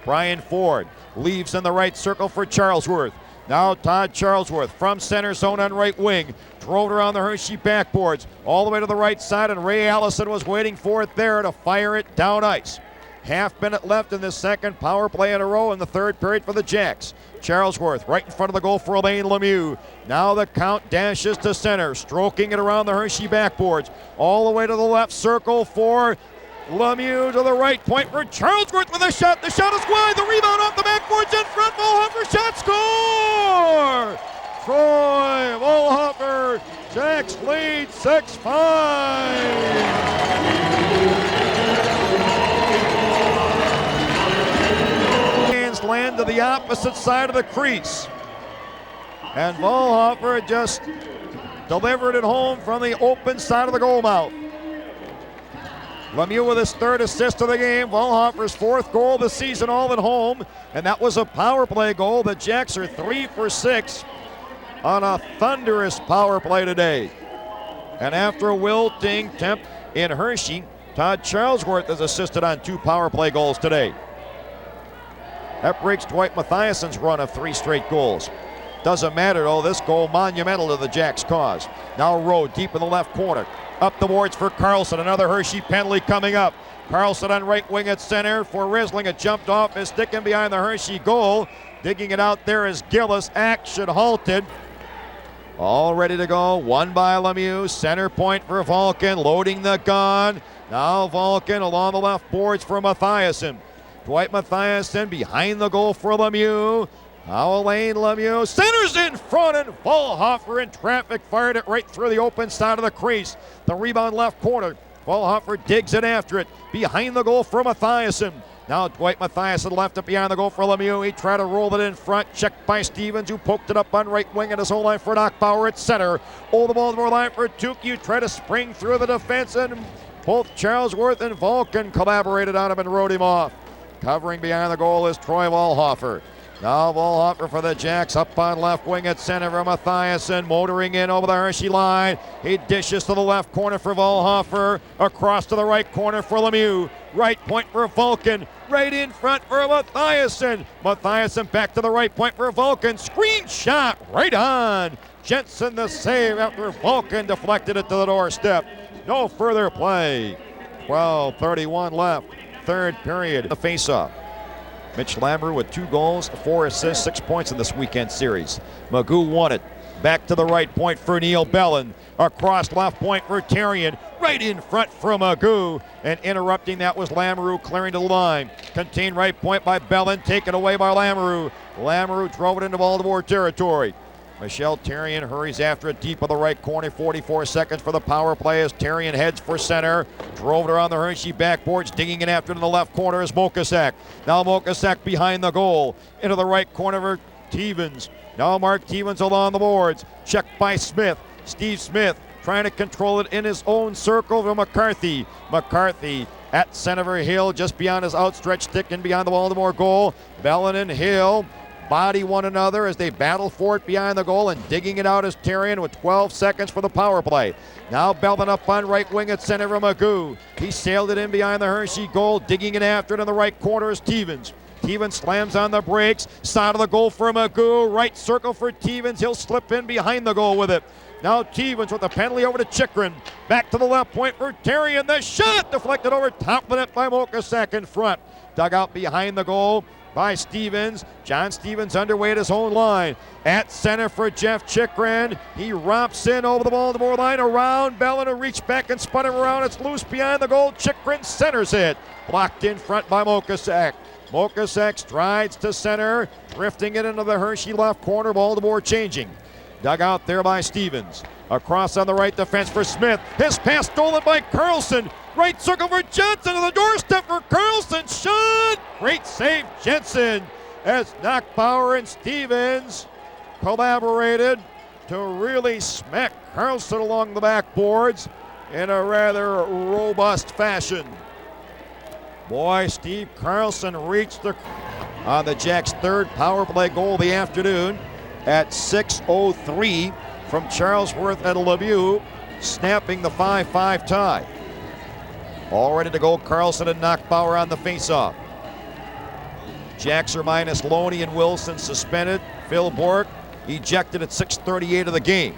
Brian Ford leaves in the right circle for Charlesworth. Now Todd Charlesworth from center zone on right wing. Drove around the Hershey backboards all the way to the right side, and Ray Allison was waiting for it there to fire it down ice. Half minute left in the second power play in a row in the third period for the Jacks. Charlesworth right in front of the goal for Elaine Lemieux. Now the count dashes to center, stroking it around the Hershey backboards. All the way to the left circle for Lemieux, to the right point for Charlesworth with a shot. The shot is wide. The rebound off the backboards in front. Volhofer shot, score! Troy Volhofer, Jacks lead 6-5. Hands land to the opposite side of the crease. And Volhofer just delivered it home from the open side of the goal mouth. Lemieux with his third assist of the game. Volhofer's fourth goal of the season, all at home. And that was a power play goal. The Jacks are 3 for 6 on a thunderous power play today. And after a wilting temp in Hershey, Todd Charlesworth has assisted on 2 power play goals today. That breaks Dwight Mathiassen's run of 3 straight goals. Doesn't matter though, this goal monumental to the Jacks' cause. Now Rowe deep in the left corner. Up the boards for Carlson, another Hershey penalty coming up. Carlson on right wing at center for Risling. It jumped off his stick and behind the Hershey goal. Digging it out there is Gillis. Action halted. All ready to go. One by Lemieux. Center point for Vulcan. Loading the gun. Now Vulcan along the left boards for Mathiassen. Dwight Mathiassen behind the goal for Lemieux. Now Elaine Lemieux centers in front, and Volhofer in traffic fired it right through the open side of the crease. The rebound left corner. Volhofer digs it after it. Behind the goal for Mathiassen. Now Dwight Mathiassen left it behind the goal for Lemieux. He tried to roll it in front. Checked by Stevens, who poked it up on right wing at his own line for Knockbauer at center. Over the Baltimore line for Tukey. Tried to spring through the defense, and both Charlesworth and Vulcan collaborated on him and rode him off. Covering behind the goal is Troy Volhofer. Now Volhofer for the Jacks up on left wing at center for Mathiassen, motoring in over the Hershey line. He dishes to the left corner for Volhofer, across to the right corner for Lemieux. Right point for Vulcan, right in front for Mathiassen. Mathiassen back to the right point for Vulcan. Screen shot right on. Jensen the save after Vulcan deflected it to the doorstep. No further play. 12:31 left, third period. The face-off. Mitch Lamoureux with 2 goals, 4 assists, 6 points in this weekend series. Magoo won it. Back to the right point for Neil Bellin. Across left point for Terrien. Right in front for Magoo. And interrupting that was Lamoureux clearing to the line. Contained right point by Bellin. Taken away by Lamoureux. Lamoureux drove it into Baltimore territory. Michelle Terrien hurries after it deep in the right corner. 44 seconds for the power play as Terrien heads for center. Drove it around the Hershey backboards. Digging it after in the left corner is Mokasak. Now Mokasak behind the goal. Into the right corner for Stevens. Now Mark Stevens along the boards. Checked by Smith. Steve Smith trying to control it in his own circle for McCarthy. McCarthy at center for Hill, just beyond his outstretched stick and beyond the Baltimore goal. Bellin and Hill body one another as they battle for it behind the goal, and digging it out is Terrien with 12 seconds for the power play. Now Bellin up on right wing at center for Magoo. He sailed it in behind the Hershey goal. Digging it after it in the right corner is Stevens. Stevens slams on the brakes. Side of the goal for Magoo. Right circle for Stevens. He'll slip in behind the goal with it. Now Stevens with the penalty over to Chikrin. Back to the left point for Terrien. The shot deflected over top of the net by Mokasak in front. Dug out behind the goal by Stevens. John Stevens underway at his own line. At center for Jeff Chikrin. He romps in over the Baltimore line around Bellin, to reach back and spun him around. It's loose behind the goal. Chikrin centers it. Blocked in front by Mokasak. Mokasak strides to center, drifting it into the Hershey left corner. Baltimore changing. Dug out there by Stevens. Across on the right defense for Smith. His pass stolen by Carlson. Right circle for Jensen to the doorstep for Carlson. Shot! Great save, Jensen. as Knockbauer and Stevens collaborated to really smack Carlson along the backboards in a rather robust fashion. Boy, Steve Carlson reached on the Jacks' third power play goal of the afternoon at 6:03 from Charlesworth and Lemieux, snapping the 5-5 tie. All ready to go, Carlson and Knockbauer on the faceoff. Jacks are minus Loney and Wilson suspended. Phil Bork ejected at 6:38 of the game.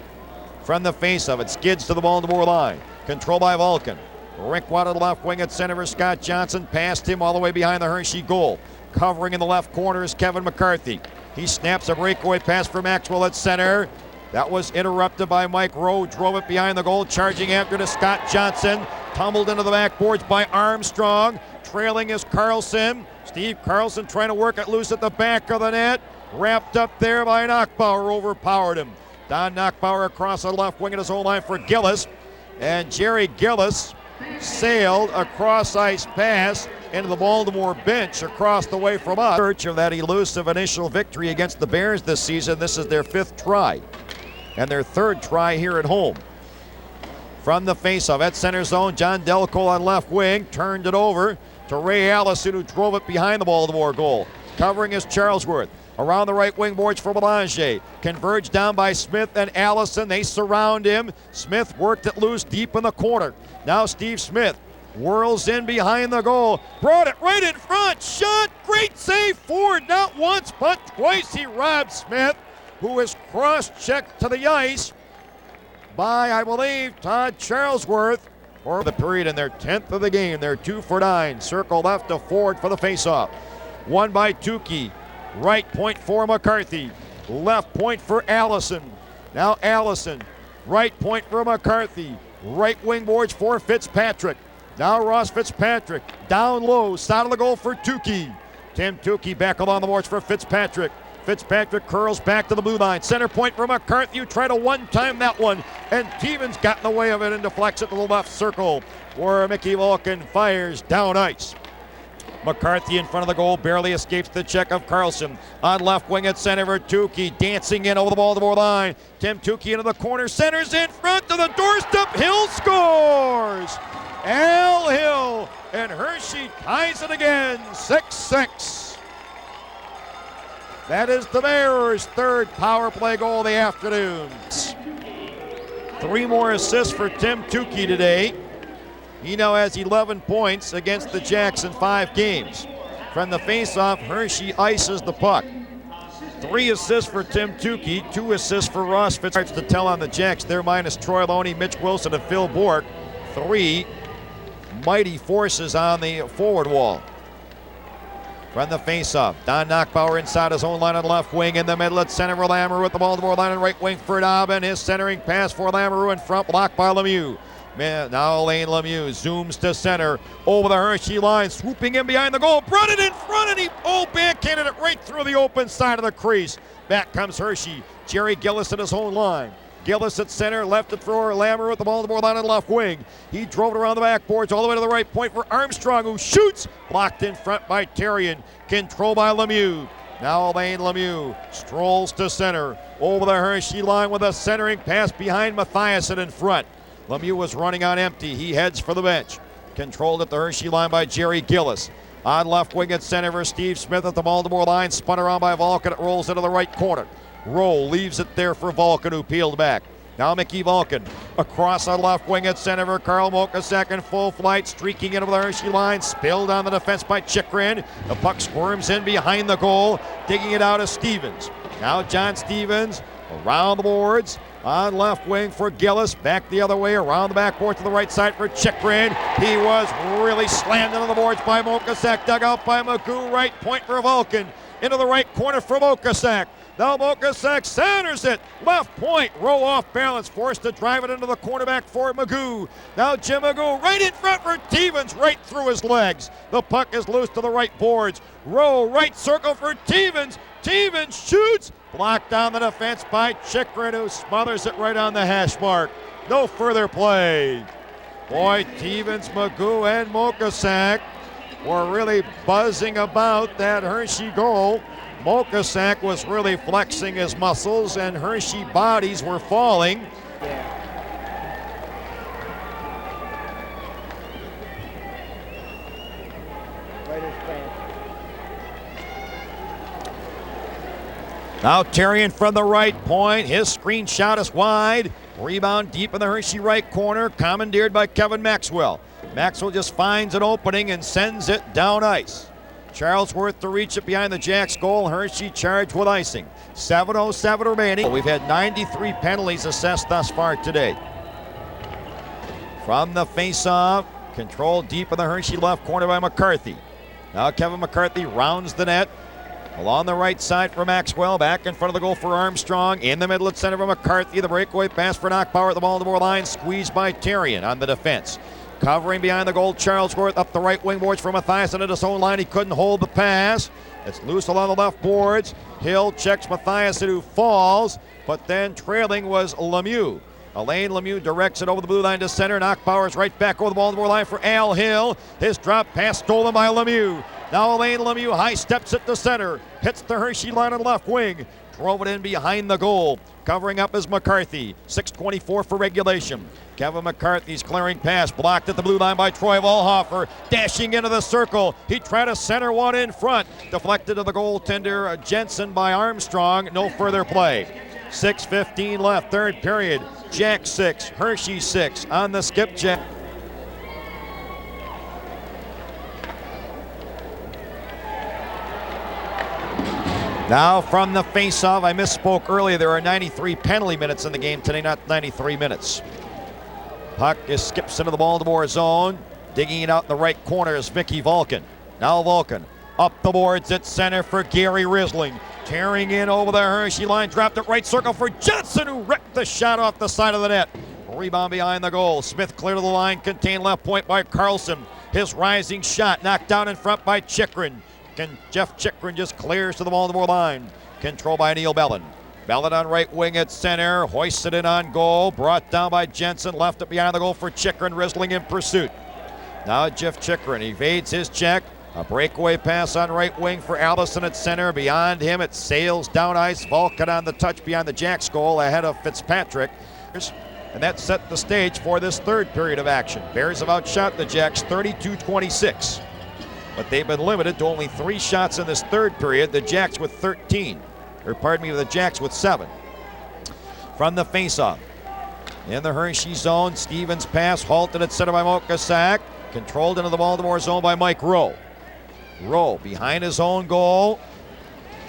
From the faceoff, it skids to the Baltimore line. Control by Vulcan. Rinkwad to the left wing at center for Scott Johnson. Past him all the way behind the Hershey goal. Covering in the left corner is Kevin McCarthy. He snaps a breakaway pass for Maxwell at center. That was interrupted by Mike Rowe. Drove it behind the goal. Charging after to Scott Johnson. Tumbled into the backboards by Armstrong. Trailing is Carlson. Steve Carlson trying to work it loose at the back of the net. Wrapped up there by Knockbauer. Overpowered him. Don Knockbauer across the left wing at his own line for Gillis. And Jerry Gillis sailed across ice pass into the Baltimore bench across the way from us. Search of that elusive initial victory against the Bears this season. This is their 5th try and their 3rd try here at home. From the faceoff at center zone, John Delco on left wing turned it over to Ray Allison, who drove it behind the Baltimore goal. Covering is Charlesworth. Around the right wing boards for Belanger. Converged down by Smith and Allison. They surround him. Smith worked it loose deep in the corner. Now Steve Smith whirls in behind the goal. Brought it right in front. Shot. Great save. Ford not once but twice. He robbed Smith, who is cross-checked to the ice by, I believe, Todd Charlesworth for the period in their 10th of the game. They're 2 for 9. Circle left to Ford for the faceoff. Won by Tukey. Right point for McCarthy. Left point for Allison. Now Allison. Right point for McCarthy. Right wing boards for Fitzpatrick. Now Ross Fitzpatrick. Down low. Side of the goal for Tukey. Tim Tukey back along the boards for Fitzpatrick. Fitzpatrick curls back to the blue line. Center point for McCarthy, who tried to one-time that one. And Stevens got in the way of it and deflects it to the left circle, where Mickey Vulcan fires down ice. McCarthy in front of the goal barely escapes the check of Carlson. On left wing at center for Tukey, dancing in over the Baltimore line. Tim Tukey into the corner, centers in front to the doorstep. Hill scores! Al Hill, and Hershey ties it again, 6-6. That is the Bears' 3rd power play goal of the afternoon. 3 more assists for Tim Tukey today. He now has 11 points against the Jacks in 5 games. From the faceoff, Hershey ices the puck. 3 assists for Tim Tukey, 2 assists for Ross Fitzpatrick. To tell on the Jacks, they're minus Troy Loney, Mitch Wilson, and Phil Bork. 3 mighty forces on the forward wall. From the faceoff, Don Knockbauer inside his own line on left wing. In the middle at center for Lamoureux with the Baltimore line on right wing for Dobbin. His centering pass for Lamoureux in front, blocked by Lemieux. Man, now Lane Lemieux zooms to center over the Hershey line, swooping in behind the goal, brought it in front, and he backhanded it right through the open side of the crease. Back comes Hershey. Jerry Gillis at his own line. Gillis at center, left it for Lamoureux at the Baltimore line on left wing. He drove it around the backboards all the way to the right point for Armstrong, who shoots, blocked in front by Terrian. Control by Lemieux. Now Lane Lemieux strolls to center over the Hershey line with a centering pass behind Mathiasen in front. Lemieux was running on empty. He heads for the bench. Controlled at the Hershey line by Jerry Gillis. On left wing at center for Steve Smith at the Baltimore line. Spun around by Vulcan. It rolls into the right corner. Roll leaves it there for Vulcan, who peeled back. Now Mickey Vulcan across on left wing at center for Carl Mokasak in full flight. Streaking into the Hershey line. Spilled on the defense by Chikrin. The puck squirms in behind the goal. Digging it out of Stevens. Now John Stevens around the boards. On left wing for Gillis, back the other way, around the backboard to the right side for Chikrin. He was really slammed into the boards by Mokasak, dug out by Magoo, right point for Vulcan. Into the right corner for Mokasak. Now Mokasak centers it, left point, Rowe off balance, forced to drive it into the cornerback for Magoo. Now Jim Magoo right in front for Stevens, right through his legs. The puck is loose to the right boards. Rowe right circle for Stevens. Stevens shoots. Blocked down the defense by Chikrin, who smothers it right on the hash mark. No further play. Boy, Stevens, Magoo, and Mokasak were really buzzing about that Hershey goal. Mokasak was really flexing his muscles, and Hershey bodies were falling. Now Tarian from the right point. His screenshot is wide. Rebound deep in the Hershey right corner, commandeered by Kevin Maxwell. Maxwell just finds an opening and sends it down ice. Charlesworth to reach it behind the Jacks goal. Hershey charged with icing. 7:07 remaining. We've had 93 penalties assessed thus far today. From the faceoff, controlled deep in the Hershey left corner by McCarthy. Now Kevin McCarthy rounds the net. Along the right side for Maxwell, back in front of the goal for Armstrong. In the middle at center for McCarthy. The breakaway pass for Knockbauer at the Baltimore line. Squeezed by Tarian on the defense. Covering behind the goal, Charlesworth up the right wing boards for Mathias at his own line. He couldn't hold the pass. It's loose along the left boards. Hill checks Mathias, who falls, but then trailing was Lemieux. Alain Lemieux directs it over the blue line to center. Knockbauer's right back over the Baltimore line for Al Hill. His drop pass stolen by Lemieux. Now Alain Lemieux high steps it to center. Hits the Hershey line on the left wing. Drove it in behind the goal. Covering up is McCarthy. 6:24 for regulation. Kevin McCarthy's clearing pass blocked at the blue line by Troy Volhofer. Dashing into the circle. He tried to center one in front. Deflected to the goaltender Jensen by Armstrong. No further play. 6:15 left, third period. Jack 6, Hershey 6 on the Skipjacks. Now from the faceoff, I misspoke earlier. There are 93 penalty minutes in the game today, not 93 minutes. Puck skips into the Baltimore zone. Digging it out in the right corner is Mickey Vulcan. Now Vulcan up the boards at center for Gary Risling. Tearing in over the Hershey line, dropped it right circle for Johnson, who wrecked the shot off the side of the net. Rebound behind the goal. Smith clear to the line, contained left point by Carlson. His rising shot knocked down in front by Chikrin. Jeff Chikrin just clears to the Baltimore line. Controlled by Neil Bellin. Bellin on right wing at center, hoisted in on goal, brought down by Jensen, left it behind the goal for Chikrin, Risling in pursuit. Now Jeff Chikrin evades his check. A breakaway pass on right wing for Allison at center. Beyond him, it sails down ice. Vulcan on the touch behind the Jacks goal ahead of Fitzpatrick. And that set the stage for this third period of action. Bears have outshot the Jacks 32-26. But they've been limited to only 3 shots in this third period. The Jacks with 13. Or pardon me, the Jacks with 7. From the faceoff. In the Hershey zone, Stevens pass halted at center by Mokasak. Controlled into the Baltimore zone by Mike Rowe. Rowe behind his own goal.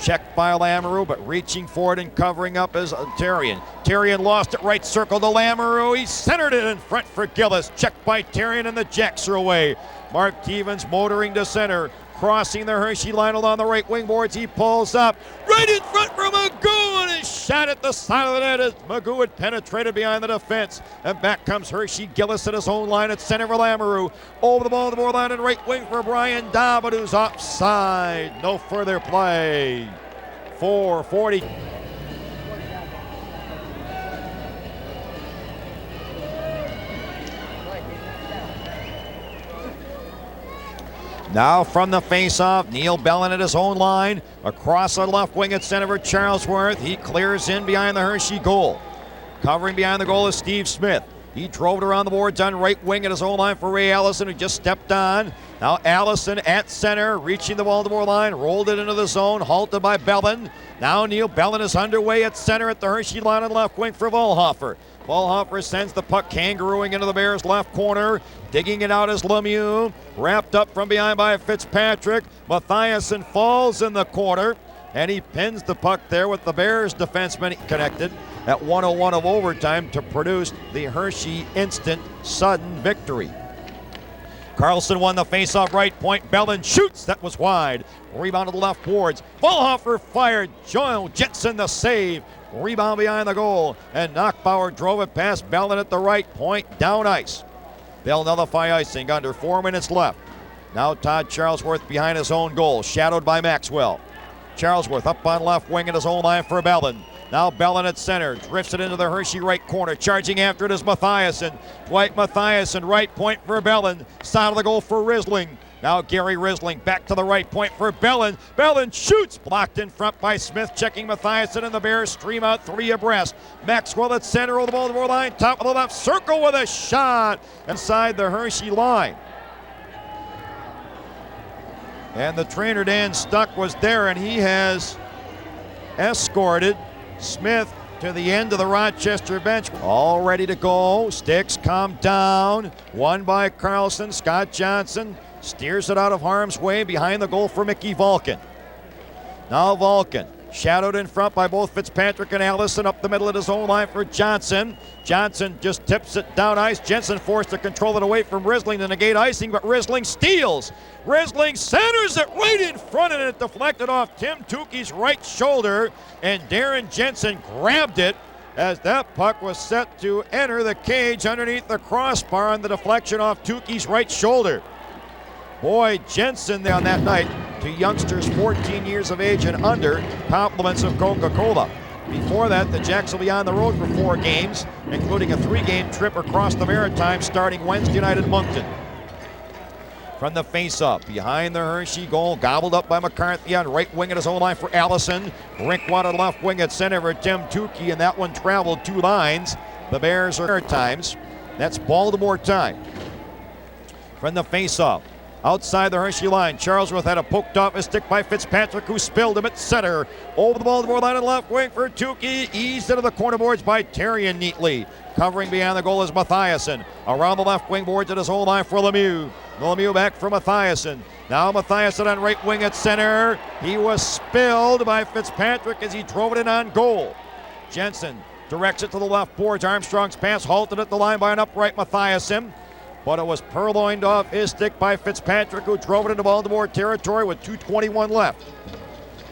Checked by Lamoureux, but reaching for it and covering up is Tarian. Tarian lost it right circle to Lamoureux. He centered it in front for Gillis. Checked by Tarian, and the Jacks are away. Mark Stevens motoring to center. Crossing the Hershey line along the right wing boards. He pulls up right in front for Magoo, and his shot at the side of the net as Magoo had penetrated behind the defense. And back comes Hershey. Gillis at his own line at center for Lamoureux. Over the Baltimore line and right wing for Brian Dobbin, who's offside. No further play. 4:40. Now from the faceoff, Neil Bellin at his own line. Across the left wing at center for Charlesworth. He clears in behind the Hershey goal. Covering behind the goal is Steve Smith. He drove it around the boards on right wing at his own line for Ray Allison, who just stepped on. Now Allison at center, reaching the Baltimore line, rolled it into the zone, halted by Bellin. Now Neil Bellin is underway at center at the Hershey line on left wing for Volhofer. Volhofer sends the puck kangarooing into the Bears' left corner. Digging it out is Lemieux. Wrapped up from behind by Fitzpatrick. Mathiasen falls in the corner, and he pins the puck there with the Bears defenseman connected at 1:01 of overtime to produce the Hershey instant sudden victory. Carlson won the faceoff right point. Bellin shoots. That was wide. Rebound to the left boards. Volhofer fired. Joel Jensen the save. Rebound behind the goal. And Knockbauer drove it past Bellin at the right point. Down ice. They'll nullify icing. Under 4 minutes left. Now Todd Charlesworth behind his own goal. Shadowed by Maxwell. Charlesworth up on left wing at his own line for Bellin. Now Bellin at center, drifts it into the Hershey right corner. Charging after it is Mathiasen. Dwight Mathiasen, right point for Bellin. Side of the goal for Risling. Now Gary Risling back to the right point for Bellin. Bellin shoots, blocked in front by Smith, checking Mathiasen, and the Bears stream out 3 abreast. Maxwell at center of the Baltimore line, top of the left circle with a shot inside the Hershey line. And the trainer, Dan Stuck, was there, and he has escorted Smith to the end of the Rochester bench. All ready to go. Sticks come down. Won by Carlson. Scott Johnson steers it out of harm's way behind the goal for Mickey Vulcan. Now Vulcan, shadowed in front by both Fitzpatrick and Allison, up the middle of his own line for Johnson. Johnson just tips it down ice. Jensen forced to control it away from Risling to negate icing, but Risling steals. Risling centers it right in front, and it deflected off Tim Tukey's right shoulder, and Darren Jensen grabbed it as that puck was set to enter the cage underneath the crossbar on the deflection off Tukey's right shoulder. Boy, Jensen on that night to youngsters 14 years of age and under, compliments of Coca-Cola. Before that, the Jacks will be on the road for 4 games, including a 3-game trip across the Maritimes starting Wednesday night in Moncton. From the face-off, behind the Hershey goal, gobbled up by McCarthy on right wing at his own line for Allison. Rinkwad left wing at center for Tim Tukey, and that one traveled 2 lines. The Bears are Maritimes. That's Baltimore time. From the face-off, outside the Hershey line, Charlesworth had a poked off his stick by Fitzpatrick, who spilled him at center. Over the Baltimore line and left wing for Tukey. Eased into the corner boards by Terrian neatly. Covering behind the goal is Mathiasen. Around the left wing boards at his own line for Lemieux. Lemieux back for Mathiasen. Now Mathiasen on right wing at center. He was spilled by Fitzpatrick as he drove it in on goal. Jensen directs it to the left boards. Armstrong's pass halted at the line by an upright Mathiasen, but it was purloined off his stick by Fitzpatrick, who drove it into Baltimore territory with 2:21 left.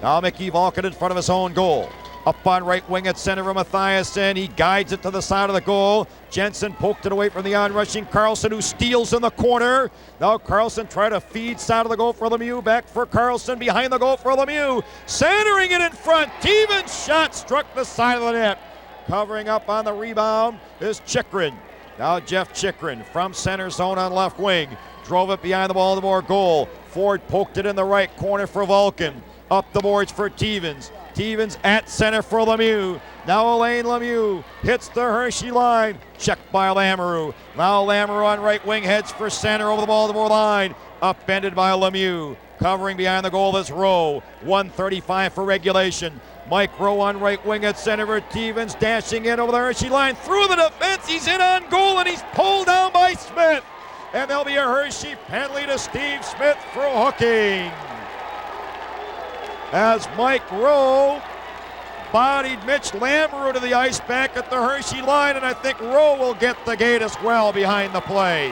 Now Mickey Vulcan in front of his own goal. Up on right wing at center for Mathiasen. He guides it to the side of the goal. Jensen poked it away from the on-rushing Carlson, who steals in the corner. Now Carlson tried to feed side of the goal for Lemieux. Back for Carlson, behind the goal for Lemieux. Centering it in front. Teven's shot struck the side of the net. Covering up on the rebound is Chikrin. Now Jeff Chikrin from center zone on left wing. Drove it behind the Baltimore goal. Ford poked it in the right corner for Vulcan. Up the boards for Tevens. Tevens at center for Lemieux. Now Alain Lemieux hits the Hershey line. Checked by Lamoureux. Now Lamoureux on right wing heads for center over the Baltimore line. Upended by Lemieux. Covering behind the goal is Rowe. 1:35 for regulation. Mike Rowe on right wing at center for Tevens, dashing in over the Hershey line. Through the defense, he's in on goal, and he's pulled down by Smith. And there'll be a Hershey penalty to Steve Smith for hooking. As Mike Rowe bodied Mitch Lamoureux to the ice back at the Hershey line, and I think Rowe will get the gate as well behind the play.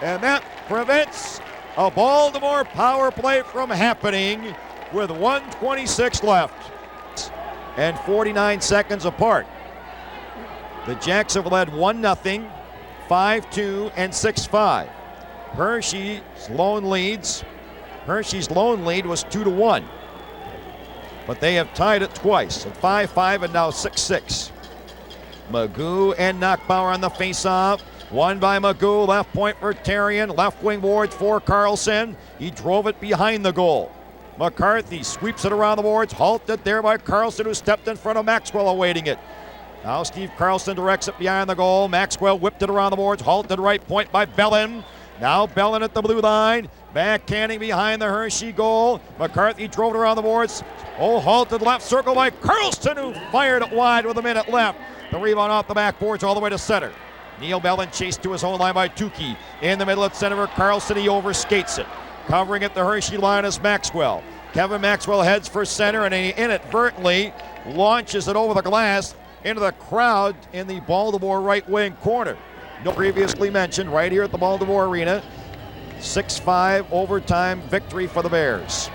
And that prevents a Baltimore power play from happening with 1:26 left and 49 seconds apart. The Jacks have led 1-0, 5-2, and 6-5. Hershey's lone lead was 2-1, but they have tied it twice at 5-5 and now 6-6. Magoo and Knockbauer on the face-off. Won by Magoo, left point for Terrian, left wing boards for Carlson. He drove it behind the goal. McCarthy sweeps it around the boards, halted there by Carlson, who stepped in front of Maxwell awaiting it. Now Steve Carlson directs it behind the goal. Maxwell whipped it around the boards, halted right point by Bellin. Now Bellin at the blue line, backhanding behind the Hershey goal. McCarthy drove it around the boards. Halted left circle by Carlson, who fired it wide with a minute left. The rebound off the backboards all the way to center. Neil Bellin chased to his own line by Tukey. In the middle at center for Carlson, he overskates it. Covering at the Hershey line is Maxwell. Kevin Maxwell heads for center, and he inadvertently launches it over the glass into the crowd in the Baltimore right wing corner. No previously mentioned right here at the Baltimore Arena. 6-5 overtime victory for the Bears.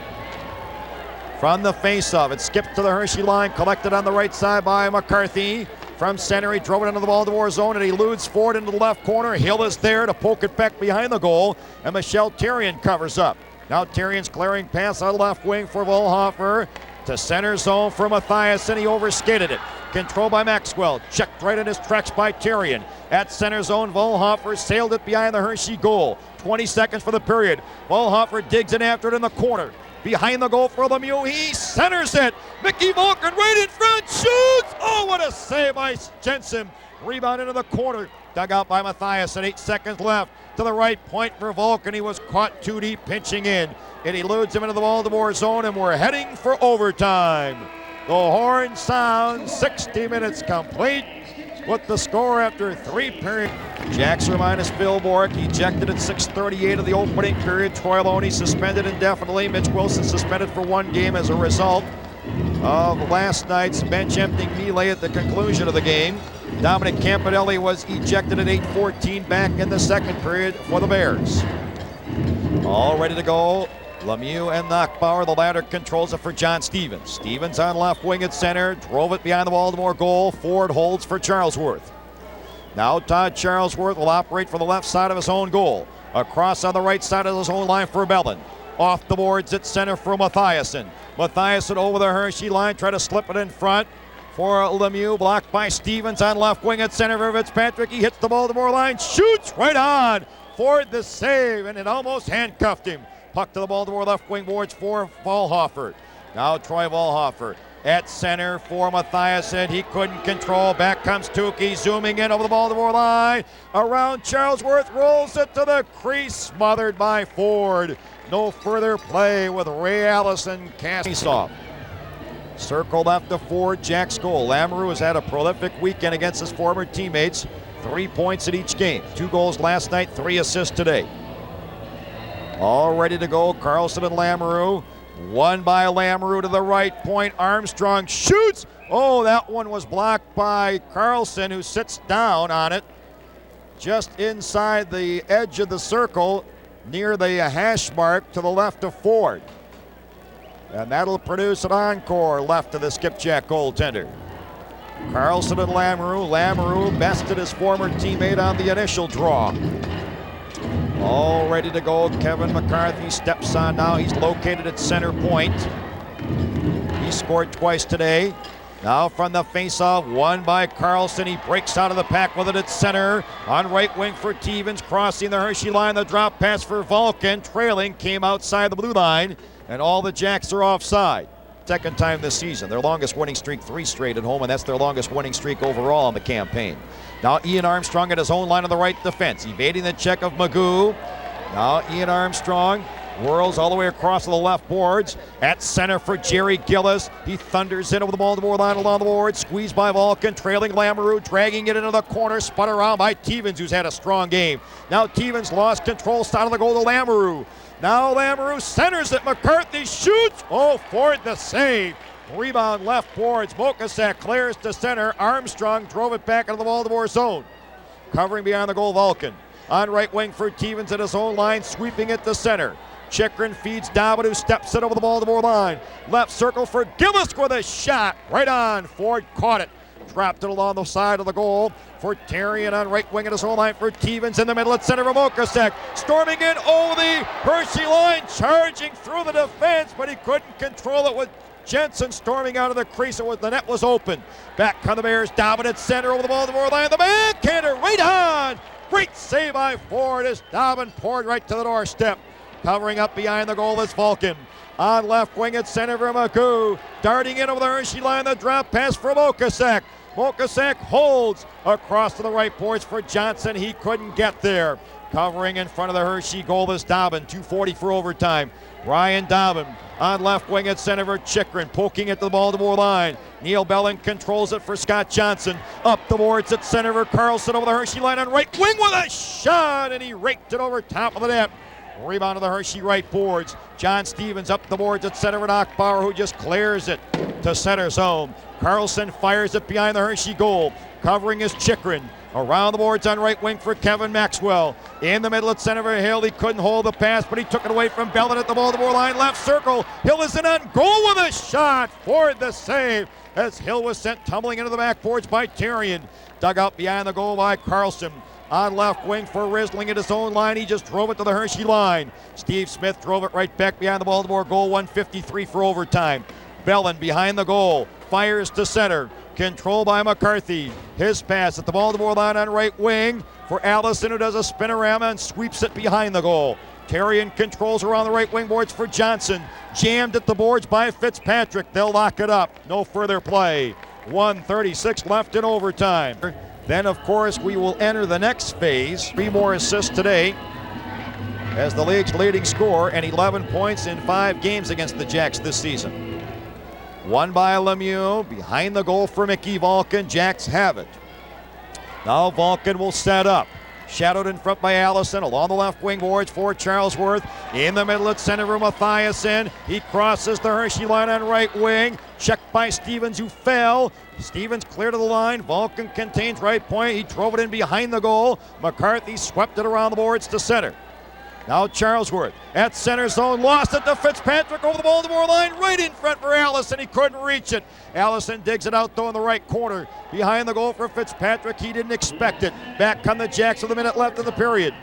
From the faceoff, it skipped to the Hershey line, collected on the right side by McCarthy. From center, he drove it into the Baltimore zone, and he eludes Ford into the left corner. Hill is there to poke it back behind the goal, and Michelle Terrian covers up. Now Terrian's clearing pass on left wing for Volhofer. To center zone for Mathiasen. He overskated it. Controlled by Maxwell. Checked right in his tracks by Terrian. At center zone, Volhofer sailed it behind the Hershey goal. 20 seconds for the period. Volhofer digs in after it in the corner. Behind the goal for Lemieux. He centers it. Mickey Vulcan right in front. Shoots. Oh, what a save by Jensen. Rebound into the corner. Dug out by Mathias. 8 seconds left. To the right point for Vulcan. He was caught too deep, pinching in. It eludes him into the Baltimore zone, and we're heading for overtime. The horn sounds. 60 minutes complete with the score after 3 periods. Jacks are minus Phil Bork, ejected at 6:38 of the opening period. Troy Loney suspended indefinitely. Mitch Wilson suspended for 1 game as a result of last night's bench emptying melee at the conclusion of the game. Dominic Campanelli was ejected at 8:14 back in the second period for the Bears. All ready to go. Lemieux and Nachbauer, the latter controls it for John Stevens. Stevens on left wing at center, drove it behind the Baltimore goal. Ford holds for Charlesworth. Now Todd Charlesworth will operate for the left side of his own goal. Across on the right side of his own line for Bellin. Off the boards at center for Mathiasen. Mathiasen over the Hershey line, try to slip it in front for Lemieux. Blocked by Stevens on left wing at center for Fitzpatrick. He hits the Baltimore line, shoots right on. Ford the save, and it almost handcuffed him. Puck to the Baltimore left wing boards for Volhofer. Now Troy Volhofer at center for Mathiasen. He couldn't control. Back comes Tukey, zooming in over the Baltimore line. Around Charlesworth, rolls it to the crease, smothered by Ford. No further play with Ray Allison casting off. Circle left to Ford, Jack's goal. Lamoureux has had a prolific weekend against his former teammates. 3 points in each game. 2 goals last night, 3 assists today. All ready to go, Carlson and Lamoureux. One by Lamoureux to the right point. Armstrong shoots. Oh, that one was blocked by Carlson, who sits down on it just inside the edge of the circle near the hash mark to the left of Ford. And that'll produce an encore left to the Skipjack goaltender. Carlson and Lamoureux. Lamoureux bested his former teammate on the initial draw. All ready to go. Kevin McCarthy steps on now. He's located at center point. He scored twice today. Now from the faceoff, won by Carlson. He breaks out of the pack with it at center. On right wing for Stevens, crossing the Hershey line. The drop pass for Vulcan. Trailing, came outside the blue line, and all the Jacks are offside. Second time this season. Their longest winning streak, 3 straight at home, and that's their longest winning streak overall in the campaign. Now Ian Armstrong at his own line on the right defense, evading the check of Magoo. Now Ian Armstrong whirls all the way across to the left boards. At center for Jerry Gillis. He thunders in over the Baltimore line along the board. Squeezed by Vulcan, trailing Lamoureux, dragging it into the corner. Spun around by Stevens, who's had a strong game. Now Stevens lost control, side of the goal to Lamoureux. Now Lamoureux centers it. McCarthy shoots. Oh, Ford the save. Rebound left boards. Mokasak clears to center. Armstrong drove it back into the Baltimore zone. Covering behind the goal, Vulcan. On right wing for Stevens at his own line, sweeping it to center. Chikrin feeds David, who steps it over the Baltimore line. Left circle for Gillis with a shot. Right on. Ford caught it. Dropped it along the side of the goal for Terrian on right wing at his own line for Stevens in the middle at center for Mokasak. Storming in over the Hershey line, charging through the defense, but he couldn't control it with Jensen storming out of the crease. The net was open. Back come the Bears. Dobbin at center over the Baltimore line. The backhander right on. Great save by Ford as Dobbin poured right to the doorstep. Covering up behind the goal is Vulcan. On left wing at center for Magoo. Darting in over the Hershey line. The drop pass for Mokasak. Mokasak holds across to the right boards for Johnson. He couldn't get there. Covering in front of the Hershey goal is Dobbin. 2:40 for overtime. Ryan Dobbin on left wing at center for Chikrin, poking at the Baltimore line. Neil Bellin controls it for Scott Johnson. Up the boards at center for Carlson over the Hershey line on right wing with a shot, and he raked it over top of the net. Rebound to the Hershey right boards. John Stevens up the boards at center for Nachbauer, who just clears it to center zone. Carlson fires it behind the Hershey goal. Covering is Chikrin. Around the boards on right wing for Kevin Maxwell. In the middle at center for Hill. He couldn't hold the pass, but he took it away from Bellin at the Baltimore line. Left circle. Hill is in on goal with a shot. Ford the save as Hill was sent tumbling into the backboards by Terrian. Dug out behind the goal by Carlson. On left wing for Risling at his own line. He just drove it to the Hershey line. Steve Smith drove it right back behind the Baltimore goal. 1:53 for overtime. Bellin behind the goal. Fires to center. Control by McCarthy. His pass at the Baltimore line on right wing for Allison, who does a spinorama and sweeps it behind the goal. Terrian controls around the right wing boards for Johnson. Jammed at the boards by Fitzpatrick. They'll lock it up. No further play. 1:36 left in overtime. Then, of course, we will enter the next phase. 3 more assists today as the league's leading scorer and 11 points in 5 games against the Jacks this season. One by Lemieux. Behind the goal for Mickey Vulcan. Jacks have it. Now Vulcan will set up. Shadowed in front by Allison. Along the left wing boards for Charlesworth. In the middle at center for Mathiasen. He crosses the Hershey line on right wing. Checked by Stevens, who fell. Stevens clear to the line. Vulcan contains right point. He drove it in behind the goal. McCarthy swept it around the boards to center. Now Charlesworth at center zone, lost it to Fitzpatrick over the Baltimore line, right in front for Allison. He couldn't reach it. Allison digs it out though in the right corner. Behind the goal for Fitzpatrick, he didn't expect it. Back come the Jacks with a minute left in the period.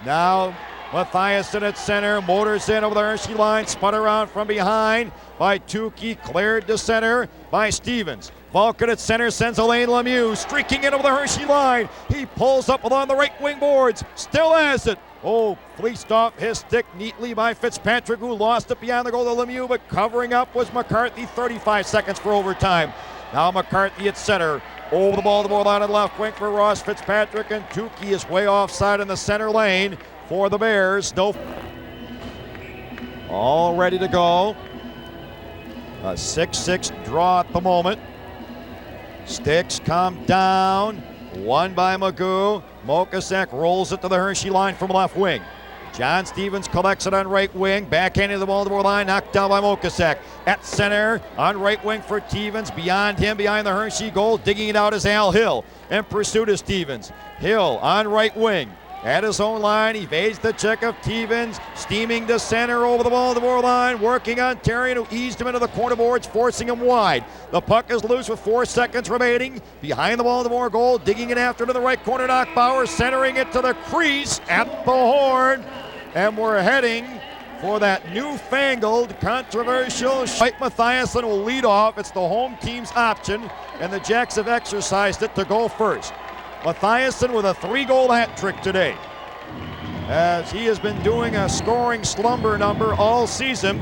Now Mathiasen at center, motors in over the Hershey line, spun around from behind by Tukey, cleared to center by Stevens. Vulcan at center sends Alain Lemieux streaking in over the Hershey line. He pulls up along the right wing boards, still has it. Oh, fleeced off his stick neatly by Fitzpatrick, who lost it beyond the goal to Lemieux, but covering up was McCarthy. 35 seconds for overtime. Now McCarthy at center, over the Baltimore line on left wing for Ross Fitzpatrick, and Tukey is way offside in the center lane for the Bears. No. All ready to go. A 6-6 draw at the moment. Sticks come down. One by Magoo. Mokasek rolls it to the Hershey line from left wing. John Stevens collects it on right wing. Backhand to the Baltimore line. Knocked down by Mokasek. At center on right wing for Stevens. Beyond him, behind the Hershey goal. Digging it out is Al Hill. In pursuit of Stevens. Hill on right wing. At his own line, evades the check of Stevens, steaming to center over the Baltimore line, working on Terrian, who eased him into the corner boards, forcing him wide. The puck is loose with 4 seconds remaining. Behind the Baltimore goal, digging it after to the right corner, Knockbauer, centering it to the crease at the horn. And we're heading for that newfangled, controversial. Mike Mathiasen will lead off. It's the home team's option, and the Jacks have exercised it to go first. Mathiasen with a 3-goal hat trick today, as he has been doing a scoring slumber number all season,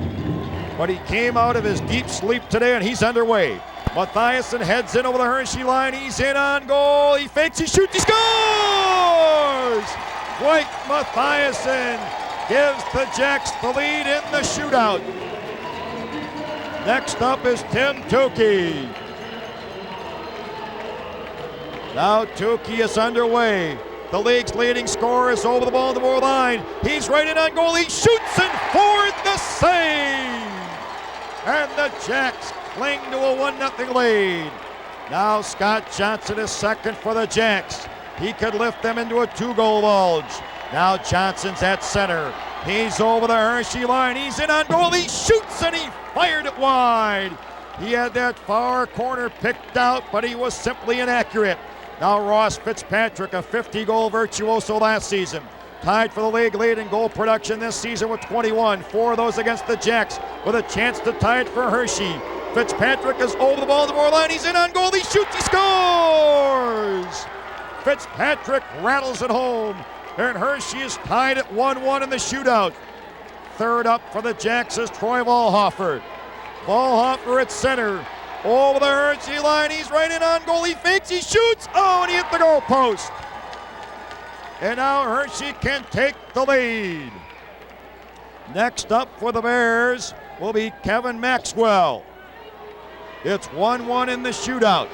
but he came out of his deep sleep today and he's underway. Mathiasen heads in over the Hershey line. He's in on goal. He fakes, he shoots, he scores! Mike Mathiasen gives the Jacks the lead in the shootout. Next up is Tim Tukey. Now Tukey is underway. The league's leading scorer is over the Baltimore line. He's right in on goal. He shoots and for the save. And the Jacks cling to a 1-0 lead. Now Scott Johnson is second for the Jacks. He could lift them into a 2-goal bulge. Now Johnson's at center. He's over the Hershey line. He's in on goal. He shoots and he fired it wide. He had that far corner picked out, but he was simply inaccurate. Now Ross Fitzpatrick, a 50-goal virtuoso last season, tied for the league lead in goal production this season with 21. 4 of those against the Jacks, with a chance to tie it for Hershey. Fitzpatrick is over the Baltimore line. He's in on goal. He shoots. He scores! Fitzpatrick rattles it home, and Hershey is tied at 1-1 in the shootout. Third up for the Jacks is Troy Volhofer. Volhofer at center. Over the Hershey line, he's right in on goal. He fakes, he shoots. Oh, and he hit the goal post. And now Hershey can take the lead. Next up for the Bears will be Kevin Maxwell. It's 1-1 in the shootout.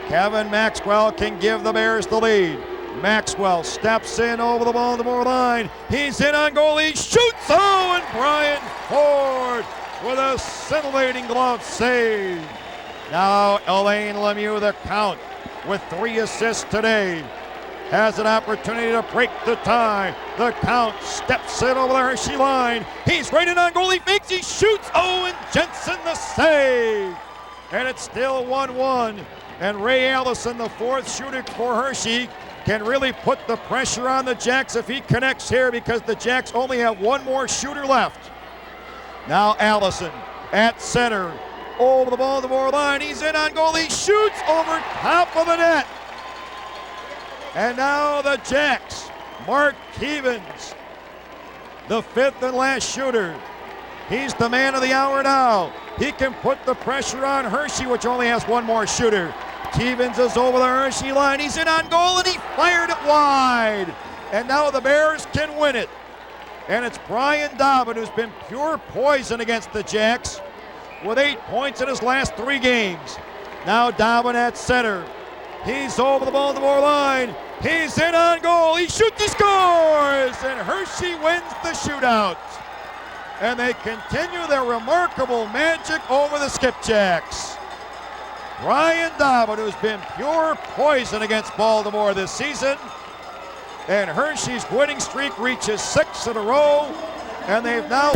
Kevin Maxwell can give the Bears the lead. Maxwell steps in over the Baltimore line. He's in on goal. He shoots. Oh, and Brian Ford with a scintillating glove save. Now Alain Lemieux, the count, with 3 assists today, has an opportunity to break the tie. The count steps in over the Hershey line. He's right in on goal. He fakes. He shoots. Oh, and Jensen the save. And it's still 1-1. And Ray Allison, the 4th shooter for Hershey, can really put the pressure on the Jacks if he connects here, because the Jacks only have 1 more shooter left. Now Allison at center, over the Baltimore line. He's in on goal. He shoots over top of the net. And now the Jacks. Mark Stevens, the fifth and last shooter. He's the man of the hour now. He can put the pressure on Hershey, which only has one more shooter. Stevens is over the Hershey line. He's in on goal, and he fired it wide. And now the Bears can win it. And it's Brian Dobbin, who's been pure poison against the Jacks, with 8 points in his last 3 games. Now Dobbin at center. He's over the Baltimore line. He's in on goal. He shoots, he scores! And Hershey wins the shootout. And they continue their remarkable magic over the Skipjacks. Brian Dobbin, who's been pure poison against Baltimore this season. And Hershey's winning streak reaches 6 in a row. And they've now